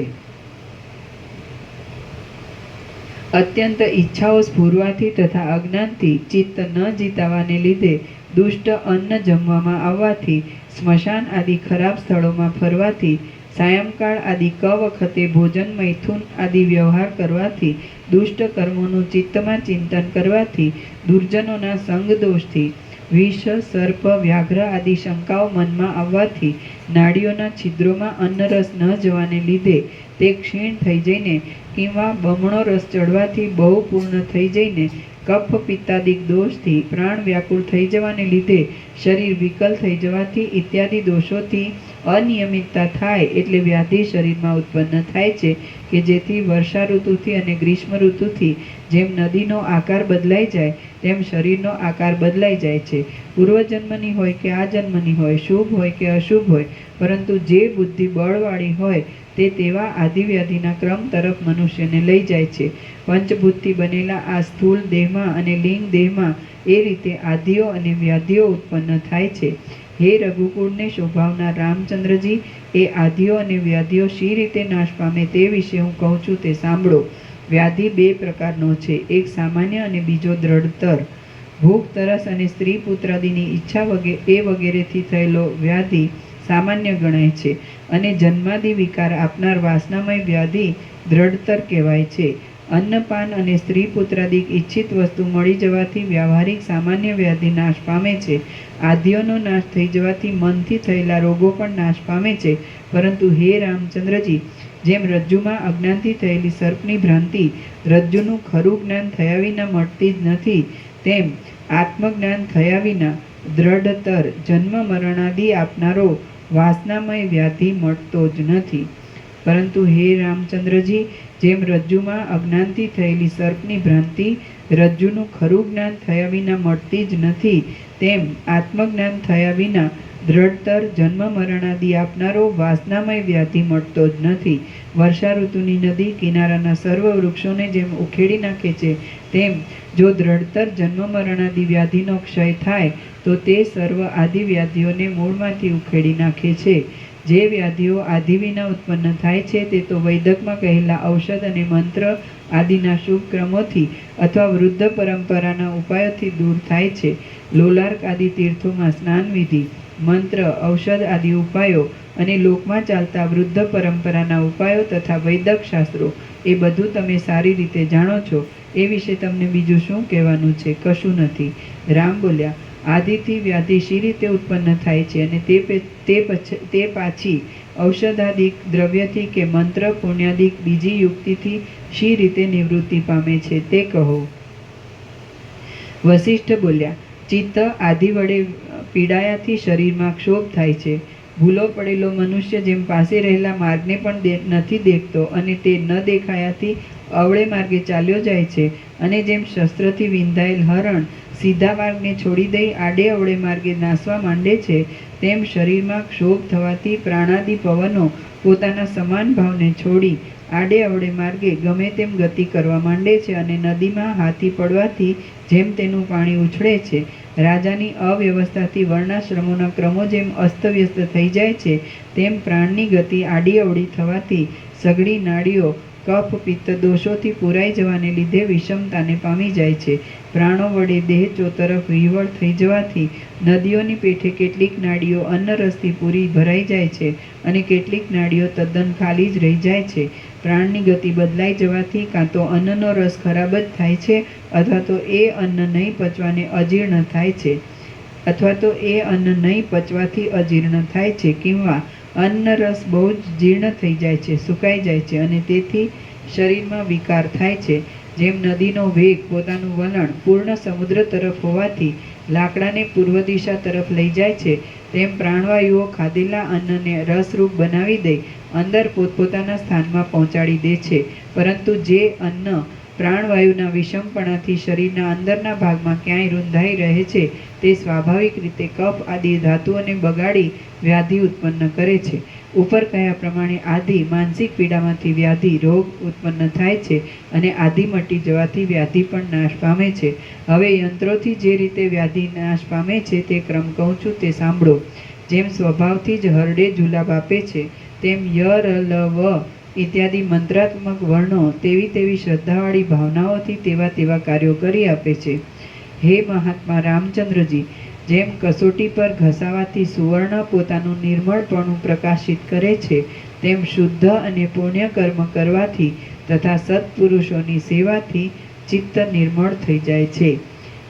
અત્યંત ઈચ્છાઓ સ્ફુરવાથી તથા અજ્ઞાનથી ચિત્ત ન જીતાવાને લીધે દુષ્ટ અન્ન જમવામાં આવવાથી સ્મશાન આદિ ખરાબ સ્થળોમાં ફરવાથી સાયંકાળ આદિ વખતે ભોજન મૈથુન આદિ વ્યવહાર કરવાથી દુષ્ટ કર્મોનું ચિત્તમાં ચિંતન કરવાથી દુર્જનોના સંગ દોષથી વિષ સર્પ વ્યાઘ્ર આદિ શંકાઓ મનમાં આવવાથી નાડીઓના છિદ્રોમાં અન્નરસ ન જવાને લીધે તે ક્ષીણ થઈ જઈને કિંવા બમણો રસ ચડવાથી બહુ પૂર્ણ થઈ જઈને કફ પિત્તાદિક દોષથી પ્રાણ વ્યાકુળ થઈ જવાને લીધે શરીર વિકલ થઈ જવાથી ઇત્યાદિ દોષોથી અનિયમિતતા થાય એટલે વ્યાધિ શરીરમાં ઉત્પન્ન થાય છે કે જેથી વર્ષા ઋતુથી અને ગ્રીષ્મ ઋતુથી જેમ નદીનો આકાર બદલાઈ જાય તેમ શરીરનો આકાર બદલાઈ જાય છે. પૂર્વજન્મની હોય કે આ જન્મની હોય, શુભ હોય કે અશુભ હોય, પરંતુ જે બુદ્ધિ બળવાળી હોય તે તેવા આદિવ્યાધિના ક્રમ તરફ મનુષ્યને લઈ જાય છે. પંચભૂતથી બનેલા આ સ્થૂળ દેહમાં અને લિંગ દેહમાં એ રીતે આધિઓ અને વ્યાધિઓ ઉત્પન્ન થાય છે. હે રઘુકુળને શોભાવનાર રામચંદ્રજી, એ આધિઓ અને વ્યાધિઓ શી રીતે નાશ પામે તે વિશે હું કહું છું તે સાંભળો. વ્યાધિ બે પ્રકારનો છે, એક સામાન્ય અને બીજો દ્રઢતર. ભૂખ તરસ અને સ્ત્રી પુત્રાદિની ઈચ્છા વગેરેથી થયેલો વ્યાધિ સામાન્ય ગણાય છે અને જન્માદિ વિકાર આપનાર વાસનામય વ્યાધિ દ્રઢતર કહેવાય છે. અન્નપાન અને સ્ત્રી પુત્રાદિક ઈચ્છિત વસ્તુ મળી જવાથી વ્યાવહારિક સામાન્ય વ્યાધિ નાશ પામે છે. આધિઓનો નાશ થઈ જવાથી મનથી થયેલા રોગો પણ નાશ પામે છે. પરંતુ હે રામચંદ્રજી, જેમ રજ્જુમાં અજ્ઞાનથી થયેલી સર્પની ભ્રાંતિ રજ્જુનું ખરું જ્ઞાન થયા વિના મળતી જ નથી, તેમ આત્મજ્ઞાન થયા વિના દ્રઢતર જન્મ મરણાદિ આપનારો વાસનામય વ્યાધિ મળતો જ નથી. પરંતુ હે રામચંદ્રજી, જેમ રજ્જુમાં અજ્ઞાનથી થયેલી સર્પની ભ્રાંતિ રજ્જુનું ખરું જ્ઞાન થયા વિના મળતી જ નથી, તેમ આત્મજ્ઞાન થયા વિના દ્રઢતર જન્મ મરણાદિ આપનારો વાસનામય વ્યાધિ મળતો જ નથી. વર્ષા ઋતુની નદી કિનારાના સર્વ વૃક્ષોને જેમ ઉખેડી નાખે છે, તેમ જો દ્રઢતર જન્મ મરણાદિ વ્યાધિનો ક્ષય થાય તો તે સર્વ આદિ વ્યાધિઓને મૂળમાંથી ઉખેડી નાખે છે. જે વ્યાધિઓ આધિ વિના ઉત્પન્ન થાય છે તે તો વૈદકમાં કહેલા ઔષધ અને મંત્ર આદિના શુભ ક્રમોથી અથવા વૃદ્ધ પરંપરાના ઉપાયોથી દૂર થાય છે. લોલાર્ક આદિ તીર્થોમાં સ્નાન વિધિ, મંત્ર, ઔષધ આદિ ઉપાયો અને લોકમાં ચાલતા વૃદ્ધ પરંપરાના ઉપાયો તથા વૈદક શાસ્ત્રો એ બધું તમે સારી રીતે જાણો છો. એ વિશે તમને બીજું શું કહેવાનું છે? કશું નથી. રામ બોલ્યા, આદિથી વ્યાધિ શી રીતે ઉત્પન્ન થાય છે અને તે પાછી ઔષધાદિક દ્રવ્યથી કે મંત્ર પુણ્યાદિક બીજી યુક્તિથી શી રીતે નિવૃત્તિ પામે છે તે કહો. વશિષ્ઠ બોલ્યા, ચિત્ત આદિ વડે પીડાયાથી શરીરમાં ક્ષોભ થાય છે. ભૂલો પડેલો મનુષ્ય જેમ પાસે રહેલા માર્ગને પણ નથી દેખતો અને તે ન દેખાયાથી અવળે માર્ગે ચાલ્યો જાય છે, અને જેમ શસ્ત્રથી વિંધાયેલ હરણ સીધા માર્ગને છોડી દઈ આડે અવળે માર્ગે નાસવા માંડે છે, તેમ શરીરમાં ક્ષોભ થવાથી પ્રાણાદિ પવનો પોતાના સમાન ભાવને છોડી આડે અવળે માર્ગે ગમે તેમ ગતિ કરવા માંડે છે અને નદીમાં હાથી પડવાથી જેમ તેનું પાણી ઉછળે છે, રાજાની અવ્યવસ્થાથી વર્ણાશ્રમોના ક્રમો જેમ અસ્તવ્યસ્ત થઈ જાય છે, તેમ પ્રાણની ગતિ આડી અવળી થવાથી સઘળી નાડીઓ કફ પિત્ત દોષોથી પુરાઈ જવાને લીધે વિષમતાને પામી જાય છે. પ્રાણો વડે દેહ ચોતરફ વિહવળ થઈ જવાથી નદીઓની પેઠે કેટલીક નાડીઓ અન્નરસથી પૂરી ભરાઈ જાય છે અને કેટલીક નાડીઓ તદ્દન ખાલી જ રહી જાય છે. પ્રાણની ગતિ બદલાઈ જવાથી કાં તો અન્નનો રસ ખરાબ જ થાય છે અથવા તો એ અન્ન નહીં પચવાને અજીર્ણ થાય છે, અથવા તો એ અન્ન નહીં પચવાથી અજીર્ણ થાય છે, કિંવા અન્ન રસ બહુ જ જીર્ણ થઈ જાય છે, સુકાઈ જાય છે અને તેથી શરીરમાં વિકાર થાય છે. જેમ નદીનો વેગ પોતાનું વલણ પૂર્ણ સમુદ્ર તરફ હોવાથી લાકડાને પૂર્વ દિશા તરફ લઈ જાય છે, તેમ પ્રાણવાયુઓ ખાધેલા અન્નને રસરૂપ બનાવી દઈ અંદર પોતપોતાના સ્થાનમાં પહોંચાડી દે છે. પરંતુ જે અન્ન પ્રાણવાયુના વિષમપણાથી શરીરના અંદરના ભાગમાં ક્યાંય રૂંધાઈ રહે છે તે સ્વાભાવિક રીતે કફ આદિ ધાતુઓને બગાડી વ્યાધિ ઉત્પન્ન કરે છે. ઉપર કહ્યા પ્રમાણે આદિ માનસિક પીડામાંથી વ્યાધિ રોગ ઉત્પન્ન થાય છે અને આદિ મટી જવાથી વ્યાધિ પણ નાશ પામે છે. હવે યંત્રોથી જે રીતે વ્યાધિ નાશ પામે છે તે ક્રમ કહું છું તે સાંભળો. જેમ સ્વભાવથી જ હરડે જુલાબ આપે છે તેમ ય ર લ વ ઇત્યાદિ મંત્રાત્મક વર્ણો તેવી શ્રદ્ધાવાળી ભાવનાઓથી તેવા કાર્યો કરી આપે છે. હે મહાત્મા રામચંદ્રજી, જેમ કસોટી પર ઘસાવાથી સુવર્ણ પોતાનું નિર્મળપણું પ્રકાશિત કરે છે તેમ શુદ્ધ અને પુણ્ય કર્મ કરવાથી તથા સત્પુરુષોની સેવાથી ચિત્ત નિર્મળ થઈ જાય છે.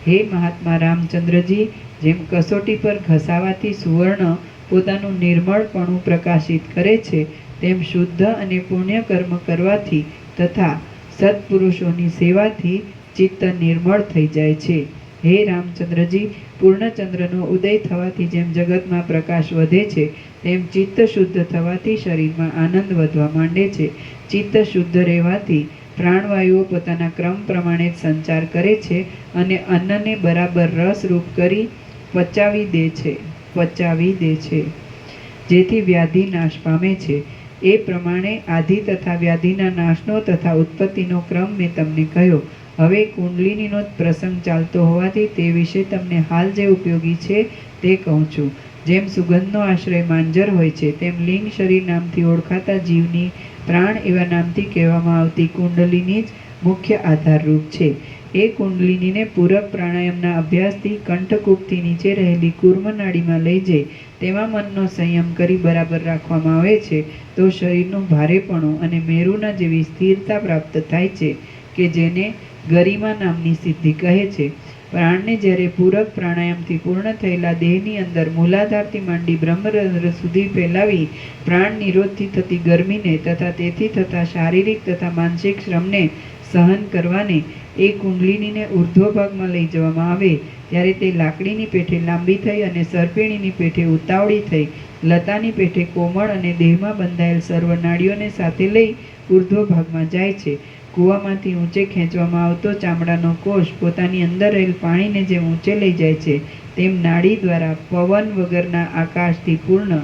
હે મહાત્મા રામચંદ્રજી, જેમ કસોટી પર ઘસાવાથી સુવર્ણ પોતાનું નિર્મળપણું પ્રકાશિત કરે છે તેમ શુદ્ધ અને પુણ્ય કર્મ કરવાથી તથા સત્પુરુષોની સેવાથી ચિત્ત નિર્મળ થઈ જાય છે. હે રામચંદ્રજી, પૂર્ણચંદ્રનો ઉદય થવાથી જેમ જગતમાં પ્રકાશ વધે છે તેમ ચિત્ત શુદ્ધ થવાથી શરીરમાં આનંદ વધવા માંડે છે. ચિત્ત શુદ્ધ રહેવાથી પ્રાણવાયુઓ પોતાના ક્રમ પ્રમાણે જ સંચાર કરે છે અને અન્નને બરાબર રસરૂપ કરી પચાવી દે છે જેથી વ્યાધિ નાશ પામે છે. એ પ્રમાણે આદિ તથા વ્યાધિના નાશનો તથા ઉત્પત્તિનો ક્રમ મેં તમને કહ્યો. હવે કુંડલિનીનો જ પ્રસંગ ચાલતો હોવાથી તે વિશે તમને હાલ જે ઉપયોગી છે તે કહું છું. જેમ સુગંધનો આશ્રય માંજર હોય છે તેમ લિંગ શરીર નામથી ઓળખાતા જીવની પ્રાણ એવા નામથી કહેવામાં આવતી કુંડલિની જ મુખ્ય આધારરૂપ છે. એ કુંડલિનીને પૂરક પ્રાણાયામના અભ્યાસથી કંઠકૂપથી નીચે રહેલી કુર્મ નાડીમાં લઈ જઈ તેમાં મનનો સંયમ કરી બરાબર રાખવામાં આવે છે તો શરીરનું ભારેપણું અને મેરુના જેવી સ્થિરતા પ્રાપ્ત થાય છે કે જેને ગરિમા નામની સિદ્ધિ કહે છે. પ્રાણને જ્યારે પૂરક પ્રાણાયામથી પૂર્ણ થયેલા દેહની અંદર મૂલાધારથી માંડી બ્રહ્મરંધ્ર સુધી ફેલાવી પ્રાણ નિરોધથી થતી ગરમીને તથા તેથી થતા શારીરિક તથા માનસિક શ્રમને સહન કરવાને એ કુંડલિનીને ઉર્ધ્વ ભાગમાં લઈ જવામાં આવે ત્યારે તે લાકડીની પેઠે લાંબી થઈ અને સરપેણીની પેઠે ઉતાવળી થઈ લતાની પેઠે કોમળ અને દેહમાં બંધાયેલ સર્વ નાડીઓને સાથે લઈ ઉર્ધ્વ ભાગમાં જાય છે. કૂવામાંથી ઊંચે ખેંચવામાં આવતો ચામડાનો કોષ પોતાની અંદર રહેલ પાણીને જેમ ઊંચે લઈ જાય છે તેમ નાડી દ્વારા પવન વગરના આકાશથી પૂર્ણ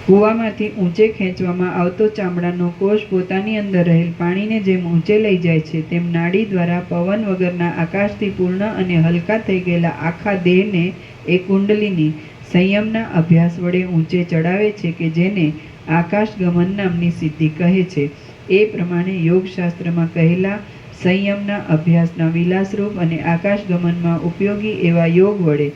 કૂવામાંથી ઊંચે ખેંચવામાં આવતો ચામડાનો કોષ પોતાની અંદર રહેલ પાણીને જેમ ઊંચે લઈ જાય છે તેમ નાડી દ્વારા પવન વગરના આકાશથી પૂર્ણ અને હલકા થઈ ગયેલા આખા દેહને એ કુંડલિની સંયમના અભ્યાસ વડે ઊંચે ચડાવે છે કે જેને આકાશગમન નામની સિદ્ધિ કહે છે. એ પ્રમાણે યોગશાસ્ત્રમાં કહેલા સંયમના અભ્યાસના વિલાસરૂપ અને આકાશગમનમાં ઉપયોગી એવા યોગ વડે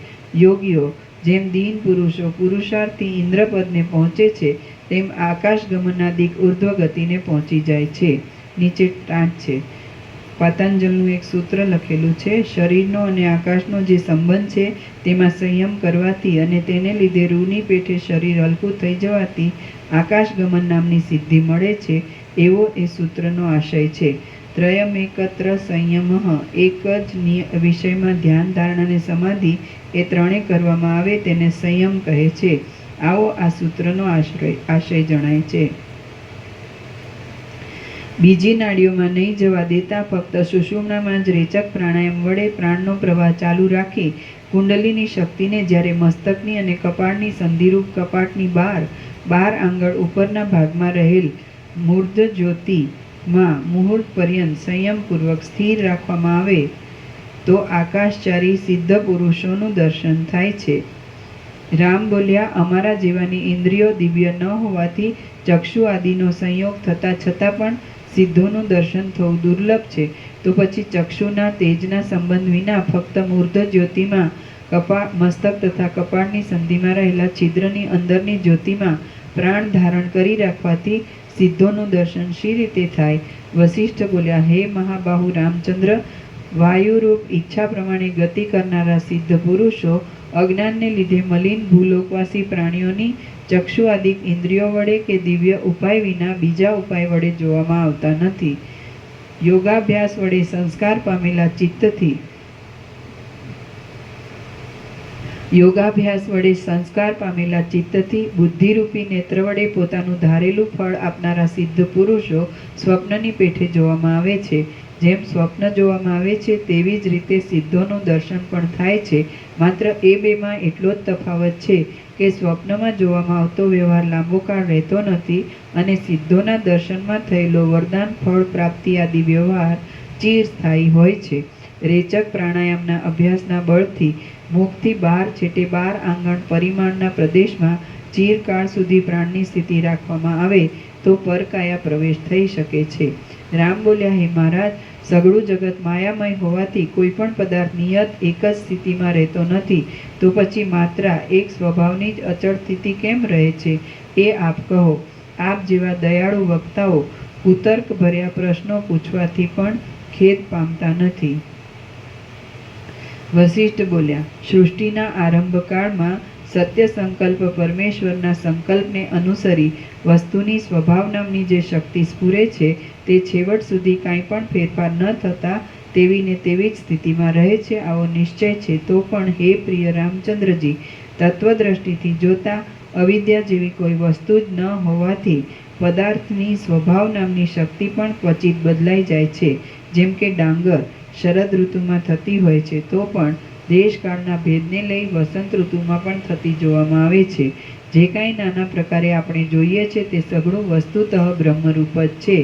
યોગીઓ જેમ દીન પુરુષો પુરુષાર્થથી ઇન્દ્રપદને પહોંચે છે તેમ આકાશગમનાદિક ઉર્ધ્વ ગતિને પહોંચી જાય છે. નીચે ટાંચ છે. પતંજલનું એક સૂત્ર લખેલું છે. શરીરનો અને આકાશનો જે સંબંધ છે તેમાં સંયમ કરવાથી અને તેને લીધે રૂની પેઠે શરીર હલકું થઈ જવાથી આકાશગમન નામની સિદ્ધિ મળે છે એવો એ સૂત્રનો આશય છે. ત્રયમેકત્ર સંયમ, એક જ વિષયમાં ધ્યાન ધારણા અને સમાધિ એ ત્રણે કરવામાં આવે તેને સંયમ કહે છે. આવો આ સૂત્રનો આશય જણાય છે. બીજી નાડીઓમાં નહીં જવા દેતા ફક્ત સુષુમ્નામાં જ રેચક પ્રાણાયામ વડે પ્રાણનો પ્રવાહ ચાલુ રાખી કુંડલીની શક્તિને જ્યારે મસ્તકની અને કપાળની સંધિરૂપ કપાટની 12 આંગળ ઉપરના ભાગમાં રહેલ મૂર્ધ જ્યોતિમાં મુહૂર્ત પર્યંત સંયમપૂર્વક સ્થિર રાખવામાં આવે તો આકાશચારી સિદ્ધ પુરુષોનું દર્શન થાય છે. રામ બોલ્યા, અમારા જેવાની ઇન્દ્રિયો દિવ્ય ન હોવાથી ચક્ષુ આદિનો સંયોગ થતા છતાં પણ સિદ્ધોનું દર્શન થવું દુર્લભ છે. તો પછી ચક્ષુના તેજના સંબંધ વિના ફક્ત મૂર્ધ જ્યોતિમાં મસ્તક તથા કપાળની સંધિમાં રહેલા છિદ્રની અંદરની જ્યોતિમાં પ્રાણ ધારણ કરી રાખવાથી સિદ્ધોનું દર્શન શી રીતે થાય? વશિષ્ઠ બોલ્યા, હે મહાબાહુ રામચંદ્ર, વાયુરૂપ ઈચ્છા પ્રમાણે ગતિ કરનારા સિદ્ધ પુરુષો અજ્ઞાનને લીધે મલિન ભૂલોકવાસી પ્રાણીઓની ચક્ષુ આદિક ઇન્દ્રિયો વડે કે દિવ્ય ઉપાય વિના બીજા ઉપાય વડે જોવામાં આવતા નથી. યોગાભ્યાસ વડે સંસ્કાર પામેલા ચિત્તથી યોગાભ્યાસ વડે સંસ્કાર પામેલા ચિત્તથી બુદ્ધિરૂપી નેત્ર વડે પોતાનું ધારેલું ફળ આપનારા સિદ્ધ પુરુષો સ્વપ્નની પેઠે જોવામાં આવે છે. જેમ સ્વપ્ન જોવામાં આવે છે તેવી જ રીતે સિદ્ધોનું દર્શન પણ થાય છે. માત્ર એ બેમાં એટલો જ તફાવત છે કે સ્વપ્નમાં જોવામાં આવતો વ્યવહાર લાંબો કાળ રહેતો નથી અને સિદ્ધોના દર્શનમાં થયેલો વરદાન ફળ પ્રાપ્તિ આદિ વ્યવહાર ચિરસ્થાયી હોય છે. રેચક પ્રાણાયામના અભ્યાસના બળથી મુખથી બહાર છેટે 12 આંગણ પરિમાણના પ્રદેશમાં ચિરકાળ સુધી પ્રાણની સ્થિતિ રાખવામાં આવે તો પરકાયા પ્રવેશ થઈ શકે છે. રામ બોલ્યા, હે મહારાજ, સઘળું જગત માયામય હોવાથી કોઈ પણ પદાર્થ નિયત એક જ સ્થિતિમાં રહેતો નથી, તો પછી માત્ર એક સ્વભાવની જ અચળ સ્થિતિ કેમ રહે છે એ આપ કહો. આપ જેવા દયાળુ વક્તાઓ કુતર્ક ભર્યા પ્રશ્નો પૂછવાથી પણ ખેદ પામતા નથી. વશિષ્ઠ બોલ્યા, સૃષ્ટિના આરંભકાળમાં સત્ય સંકલ્પ પરમેશ્વરના સંકલ્પને અનુસરી વસ્તુની સ્વભાવ નામની જે શક્તિ સ્ફુરે છે તે છેવટ સુધી કાંઈ પણ ફેરફાર ન થતાં તેવી ને તેવી જ સ્થિતિમાં રહે છે, આવો નિશ્ચય છે. તો પણ હે પ્રિય રામચંદ્રજી, તત્વદ્રષ્ટિથી જોતા અવિદ્યા જેવી કોઈ વસ્તુ જ ન હોવાથી પદાર્થની સ્વભાવ નામની શક્તિ પણ ક્વચિત બદલાઈ જાય છે. જેમ કે ડાંગર શરદ ઋતુમાં થતી હોય છે, તો પણ દેશકાળના ભેદને લઈ વસંત ઋતુમાં પણ થતી જોવામાં આવે છે. જે કાંઈ નાના પ્રકારે આપણે જોઈએ છે તે સઘળું વસ્તુતઃ બ્રહ્મરૂપ જ છે.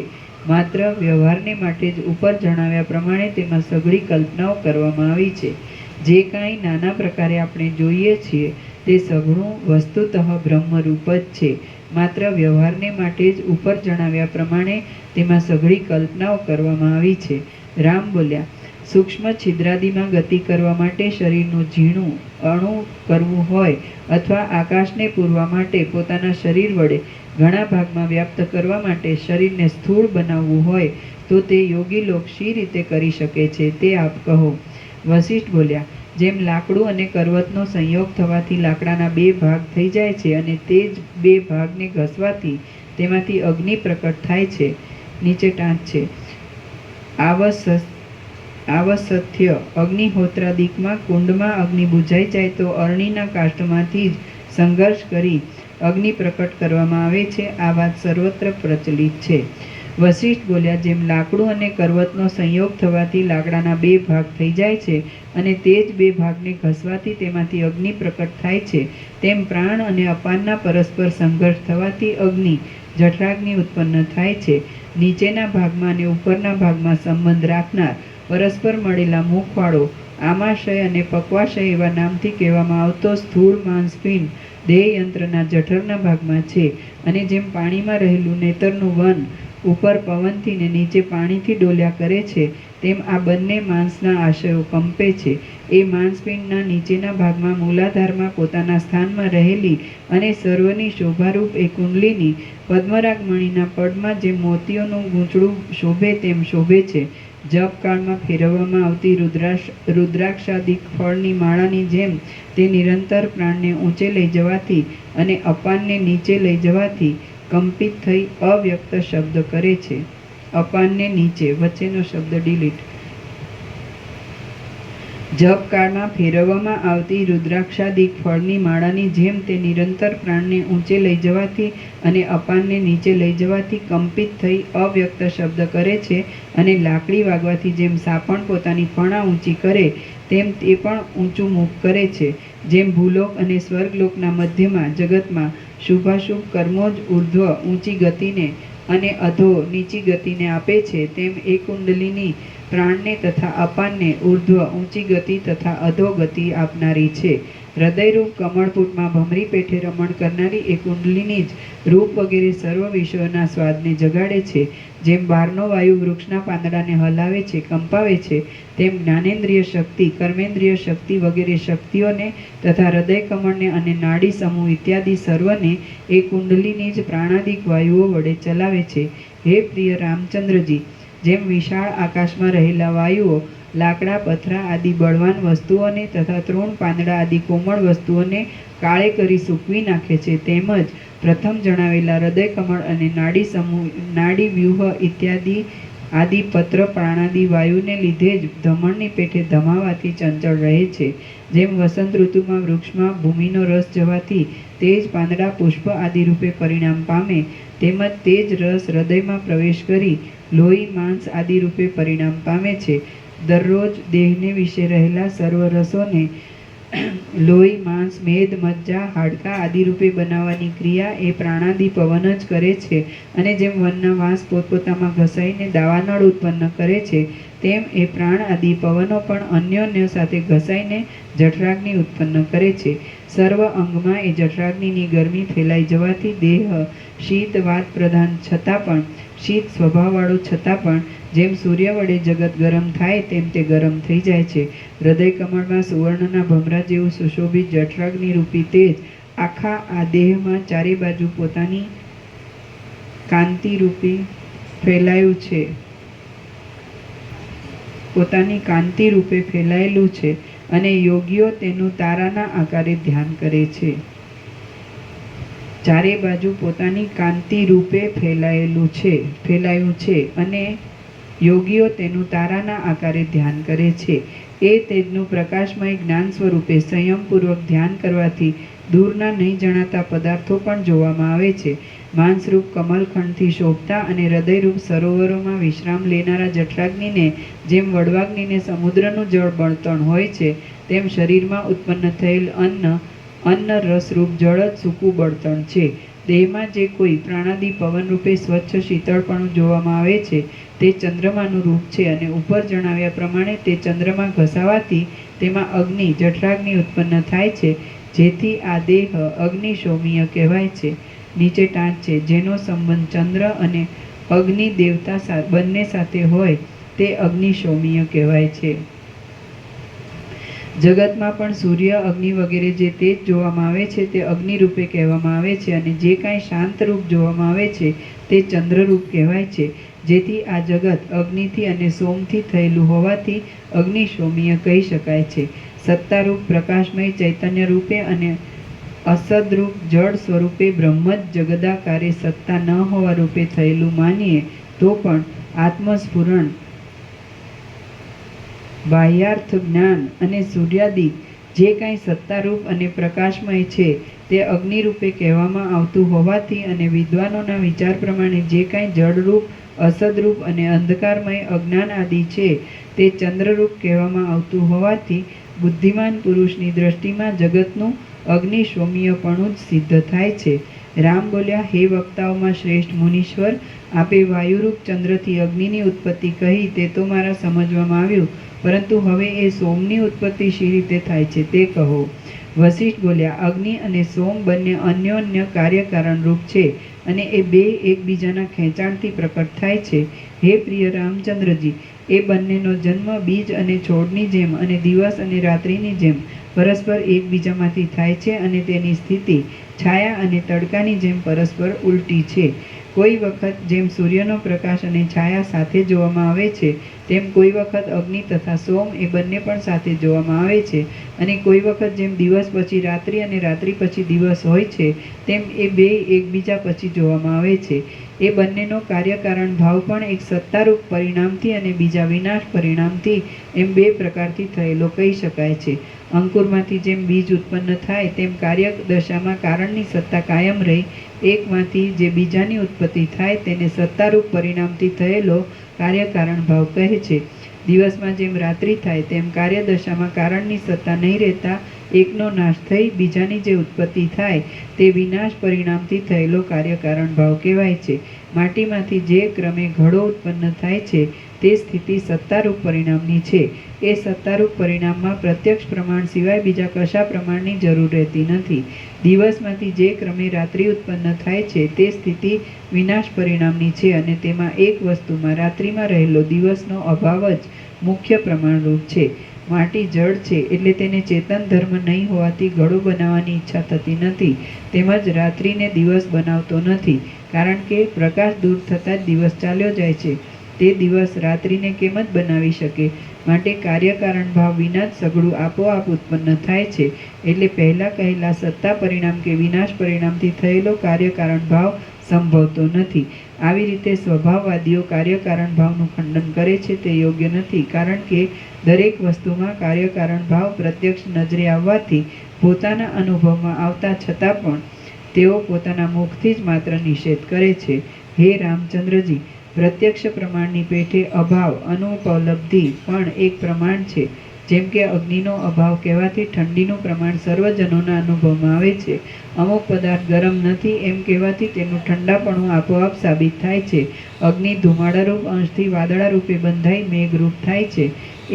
માત્ર વ્યવહારને માટે જ ઉપર જણાવ્યા પ્રમાણે તેમાં સઘળી કલ્પનાઓ કરવામાં આવી છે. જે કાંઈ નાના પ્રકારે આપણે જોઈએ છીએ તે સઘળું વસ્તુતઃ બ્રહ્મરૂપ જ છે. માત્ર વ્યવહારને માટે જ ઉપર જણાવ્યા પ્રમાણે તેમાં સઘળી કલ્પનાઓ કરવામાં આવી છે. રામ બોલ્યા, સૂક્ષ્મ છિદ્રાદિમાં ગતિ કરવા માટે શરીરનું ઝીણું અણુ કરવું હોય અથવા આકાશને પૂરવા માટે પોતાના શરીર વડે ઘણા ભાગમાં વ્યાપ્ત કરવા માટે શરીરને સ્થૂળ બનાવવું હોય તો તે યોગી લોક શી રીતે કરી શકે છે તે આપ કહો. વશિષ્ઠ બોલ્યા, જેમ લાકડું અને કરવતનો સંયોગ થવાથી લાકડાના 2 ભાગ થઈ જાય છે અને તે જ 2 ભાગને ઘસવાથી તેમાંથી અગ્નિ પ્રકટ થાય છે. નીચે ટાંચ છે. આવસથ્ય અગ્નિહોત્રાદિકમાં કુંડમાં અગ્નિ બુઝાઈ જાય તો અરણીના કાષ્ઠમાંથી જ સંઘર્ષ કરી અગ્નિ પ્રકટ કરવામાં આવે છે. આ વાત સર્વત્ર પ્રચલિત છે. વશિષ્ઠ બોલ્યા, જેમ લાકડું અને કરવતનો સંયોગ થવાથી લાકડાના 2 ભાગ થઈ જાય છે અને તે જ 2 ભાગને ઘસવાથી તેમાંથી અગ્નિ પ્રકટ થાય છે, તેમ પ્રાણ અને અપાનના પરસ્પર સંઘર્ષ થવાથી અગ્નિ જઠરાગ્નિ ઉત્પન્ન થાય છે. નીચેના ભાગમાં અને ઉપરના ભાગમાં સંબંધ રાખનાર પરસ્પર મળેલા મુખવાળો આમાશય અને પક્વાશય એવા નામથી કહેવામાં આવતો સ્થૂળ માંસપિંડ દેહયંત્રના જઠરના ભાગમાં છે. અને જેમ પાણીમાં રહેલું નેતરનું વન ઉપર પવનથી ને નીચે પાણીથી ડોલ્યા કરે છે, તેમ આ બંને માંસના આશયો કંપે છે. એ માંસપિંડના નીચેના ભાગમાં મૂલાધારમાં પોતાના સ્થાનમાં રહેલી અને સર્વની શોભારૂપ એ કુંડલીની પદ્મરાગમણીના પડમાં જેમ મોતીઓનું ગૂંચળું શોભે તેમ શોભે છે. જપકાળમાં ફેરવવામાં આવતી રુદ્રાક્ષાદિક ફળની માળાની જેમ તે નિરંતર પ્રાણને ઊંચે લઈ જવાથી અને અપાનને નીચે લઈ જવાથી કંપિત થઈ અવ્યક્ત શબ્દ કરે છે. અપાનને નીચે વચ્ચેનો શબ્દ ડિલીટ. જપકાળમાં ફેરવવામાં આવતી રુદ્રાક્ષાદિક ફળની માળાની જેમ તે નિરંતર પ્રાણને ઊંચે લઈ જવાથી અને અપાનને નીચે લઈ જવાથી કંપિત થઈ અવ્યક્ત શબ્દ કરે છે. અને લાકડી વાગવાથી જેમ સાપણ પોતાની ફણા ઊંચી કરે તેમ તે પણ ઊંચું મુખ કરે છે. જેમ ભૂલોક અને સ્વર્ગલોકના મધ્યમાં જગતમાં શુભાશુભ કર્મો જ ઉર્ધ્વ ઊંચી ગતિને અને અધો નીચી ગતિને આપે છે, તેમ એ કુંડલીની પ્રાણને તથા અપાનને ઉર્ધ્વ ઊંચી ગતિ તથા અધો ગતિ આપનારી છે. હૃદયરૂપ કમળપુટમાં ભમરી પેઠે રમણ કરનારી એ કુંડલીની જ રૂપ વગેરે સર્વ વિષયોના સ્વાદને જગાડે છે. જેમ બહારનો વાયુ વૃક્ષના પાંદડાને હલાવે છે, કંપાવે છે, તેમ જ્ઞાનેન્દ્રિય શક્તિ, કર્મેન્દ્રિય શક્તિ વગેરે શક્તિઓને તથા હૃદય કમળને અને નાડી સમૂહ ઇત્યાદિ સર્વને એ કુંડલીની જ પ્રાણાદિક વાયુઓ વડે ચલાવે છે. હે પ્રિય રામચંદ્રજી, જેમ વિશાળ આકાશમાં રહેલા વાયુઓ લાકડા, પથરા આદિ બળવાન વસ્તુઓને તથા તૃણ, પાંદડા આદિ કોમળ વસ્તુઓને કાળે કરી સૂકવી નાખે છે, તેમજ પ્રથમ જણાવેલા હૃદય કમળ અને નાડી સમૂહ, નાડી વ્યૂહ ઇત્યાદિ આદિ પત્ર પ્રાણાદિ વાયુને લીધે જ ધમણની પેઠે ધમાવાથી ચંચળ રહે છે. જેમ વસંત ઋતુમાં વૃક્ષમાં ભૂમિનો રસ જવાથી તે જ પાંદડા પુષ્પ આદિ રૂપે પરિણામ પામે, તેમજ તે જ રસ હૃદયમાં પ્રવેશ કરી લોહી માંસ આદિ રૂપે પરિણામ પામે છે. દરરોજ દેહને વિશે રહેલા સર્વ રસોને લોહી માંસ મેદ મજ્જા હાડકાં આદિ રૂપે બનાવવાની ક્રિયા એ પ્રાણાદિ પવન જ કરે છે. અને જેમ વનના વાંસ પોતપોતામાં ઘસાઈને દાવાનળ ઉત્પન્ન કરે છે, તેમ એ પ્રાણ આદિ પવનો પણ અન્યોન્ય સાથે ઘસાઈને જઠરાગ્નિ ઉત્પન્ન કરે છે. સર્વ અંગમાં એ જઠરાગ્નિની ગરમી ફેલાઈ જવાથી દેહ શીત વાત પ્રધાન છતાં પણ, શીત સ્વભાવવાળો છતાં પણ જેમ સૂર્ય વડે જગત ગરમ થાય તેમ તે ગરમ થઈ જાય છે. હૃદય કમળમાં સુવર્ણના ભમરા જેવું સુશોભિત જઠરાગ્નિ રૂપી તેજ આખા આ દેહમાં ચારે બાજુ પોતાની કાંતિ રૂપી ફેલાયું છે, પોતાની કાંતિ રૂપે ફેલાયેલું છે અને યોગીઓ તેનું તારાના આકારે ધ્યાન કરે છે. ચારે બાજુ પોતાની કાંતિ રૂપે ફેલાયું છે અને યોગીઓ તેનું તારાના આકારે ધ્યાન કરે છે. એ તેજનું પ્રકાશમય જ્ઞાન સ્વરૂપે સંયમપૂર્વક ધ્યાન કરવાથી દૂરના નહીં જણાતા પદાર્થો પણ જોવામાં આવે છે. માંસરૂપ કમલખંડથી શોભતા અને હૃદયરૂપ સરોવરોમાં વિશ્રામ લેનારા જઠરાગ્નિને જેમ વડવાગ્નિને સમુદ્રનું જળ બળતણ હોય છે, તેમ શરીરમાં ઉત્પન્ન થયેલ અન્ન રસરૂપ જળ જ સૂકું બળતણ છે. દેહમાં જે કોઈ પ્રાણાદિ પવનરૂપે સ્વચ્છ શીતળપણું જોવામાં આવે છે, તે ચંદ્રમાનું રૂપ છે અને ઉપર જણાવ્યા પ્રમાણે તે ચંદ્રમાં ઘસાવાથી તેમાં અગ્નિ જઠરાગ્નિ ઉત્પન્ન થાય છે, જેથી આ દેહ અગ્નિશોમીય કહેવાય છે. નીચે ટાંચ છે. જેનો સંબંધ ચંદ્ર અને અગ્નિ દેવતા બંને સાથે હોય તે અગ્નિશોમીય કહેવાય છે. જગતમાં પણ સૂર્ય અગ્નિ વગેરે જે તેજ જોવામાં આવે છે તે અગ્નિ રૂપે કહેવામાં આવે છે અને જે કાંઈ શાંત રૂપ જોવામાં આવે છે તે ચંદ્રરૂપ કહેવાય છે. જેથી આ જગત અગ્નિથી અને સોમથી થયેલું હોવાથી અગ્નિશોમીય કહી શકાય છે. સત્તારૂપ પ્રકાશમય ચૈતન્ય રૂપે અને અસદરૂપ જળ સ્વરૂપે બ્રહ્મ જ જગદાકારે સત્તા ન હોવા રૂપે થયેલું માનીએ તો પણ આત્મસ્ફુરણ બાહ્યાર્થ જ્ઞાન અને સૂર્યાદિક જે કાંઈ સત્તારૂપ અને પ્રકાશમય છે તે અગ્નિ રૂપે કહેવામાં આવતું હોવાથી અને વિદ્વાનોના વિચાર પ્રમાણે જે કાંઈ જળરૂપ અસદરૂપ અને અંધકારમય અજ્ઞાન આદિ છે તે ચંદ્રરૂપ કહેવામાં આવતું હોવાથી બુદ્ધિમાન પુરુષની દ્રષ્ટિમાં જગતનું અગ્નિશોમીયપણું જ સિદ્ધ થાય છે. રામ બોલ્યા, હે વક્તાઓમાં શ્રેષ્ઠ મુનીશ્વર, આપે વાયુરૂપ ચંદ્રથી અગ્નિની ઉત્પત્તિ કહી તે તો મારા સમજવામાં આવ્યું, પરંતુ હવે એ સોમની ઉત્પત્તિ શી રીતે થાય છે તે કહો. વશિષ્ઠ બોલ્યા, અગ્નિ અને સોમ બંને અન્યોન્ય કાર્યકારણ રૂપ છે અને એ બે એકબીજાના ખેંચાણથી પ્રકટ થાય છે. હે પ્રિય રામચંદ્રજી, એ બંનેનો જન્મ બીજ અને છોડની જેમ અને દિવસ અને રાત્રિની જેમ પરસ્પર એકબીજામાંથી થાય છે અને તેની સ્થિતિ છાયા અને તડકાની જેમ પરસ્પર ઉલટી છે. કોઈ વખત જેમ સૂર્યનો પ્રકાશ અને છાયા સાથે જોવામાં આવે છે, તેમ કોઈ વખત અગ્નિ તથા સોમ એ બંને પણ સાથે જોવામાં આવે છે અને કોઈ વખત જેમ દિવસ પછી રાત્રિ અને રાત્રિ પછી દિવસ હોય છે, તેમ એ બે એકબીજા પછી જોવામાં આવે છે. એ બંનેનો કાર્યકારણ ભાવ પણ એક સત્તારૂપ પરિણામથી અને બીજા વિનાશ પરિણામથી એમ બે પ્રકારથી થયેલો કહી શકાય છે. અંકુરમાંથી જેમ બીજ ઉત્પન્ન થાય તેમ કાર્ય દશામાં કારણની સત્તા કાયમ રહી એકમાંથી જે બીજાની ઉત્પત્તિ થાય તેને સત્તારૂપ પરિણામથી થયેલો કાર્યકારણ ભાવ કહે છે. દિવસમાં જેમ રાત્રિ થાય તેમ કાર્યદશામાં કારણની સત્તા નહીં રહેતા એકનો નાશ થઈ બીજાની જે ઉત્પત્તિ થાય તે વિનાશ પરિણામથી થયેલો કાર્યકારણ ભાવ કહેવાય છે. માટીમાંથી જે ક્રમે ઘડો ઉત્પન્ન થાય છે તે સ્થિતિ સત્તારૂપ પરિણામની છે. એ સત્તારૂપ પરિણામમાં પ્રત્યક્ષ પ્રમાણ સિવાય બીજા કશા પ્રમાણની જરૂર રહેતી નથી. દિવસમાંથી જે ક્રમે રાત્રિ ઉત્પન્ન થાય છે તે સ્થિતિ વિનાશ પરિણામની છે અને તેમાં એક વસ્તુમાં રાત્રિમાં રહેલો દિવસનો અભાવ જ મુખ્ય પ્રમાણરૂપ છે. માટી જળ છે એટલે તેને ચેતન ધર્મ નહીં હોવાથી ઘડો બનાવવાની ઈચ્છા થતી નથી, તેમજ રાત્રિને દિવસ બનાવતો નથી, કારણ કે પ્રકાશ દૂર થતાં જ દિવસ ચાલ્યો જાય છે. તે દિવસ રાત્રિને કેમ જ બનાવી શકે? માટે કાર્યકારણ ભાવ વિના જ સઘળું આપોઆપ ઉત્પન્ન થાય છે. એટલે પહેલાં કહેલા સત્તા પરિણામ કે વિનાશ પરિણામથી થયેલો કાર્યકારણ ભાવ સંભવતો નથી. આવી રીતે સ્વભાવવાદીઓ કાર્યકારણ ભાવનું ખંડન કરે છે તે યોગ્ય નથી, કારણ કે દરેક વસ્તુમાં કાર્યકારણ ભાવ પ્રત્યક્ષ નજરે આવવાથી પોતાના અનુભવમાં આવતા છતાં પણ તેઓ પોતાના મુખથી જ માત્ર નિષેધ કરે છે. હે રામચંદ્રજી, પ્રત્યક્ષ પ્રમાણની પેઠે અભાવ અનુપલબ્ધિ પણ એક પ્રમાણ છે. જેમ કે અગ્નિનો અભાવ કહેવાથી ઠંડીનું પ્રમાણ સર્વજનોના અનુભવમાં આવે છે. અમુક પદાર્થ ગરમ નથી એમ કહેવાથી તેનું ઠંડાપણું આપોઆપ સાબિત થાય છે. અગ્નિ ધુમાડારૂપ અંશથી વાદળા રૂપે બંધાઈ મેઘરૂપ થાય છે.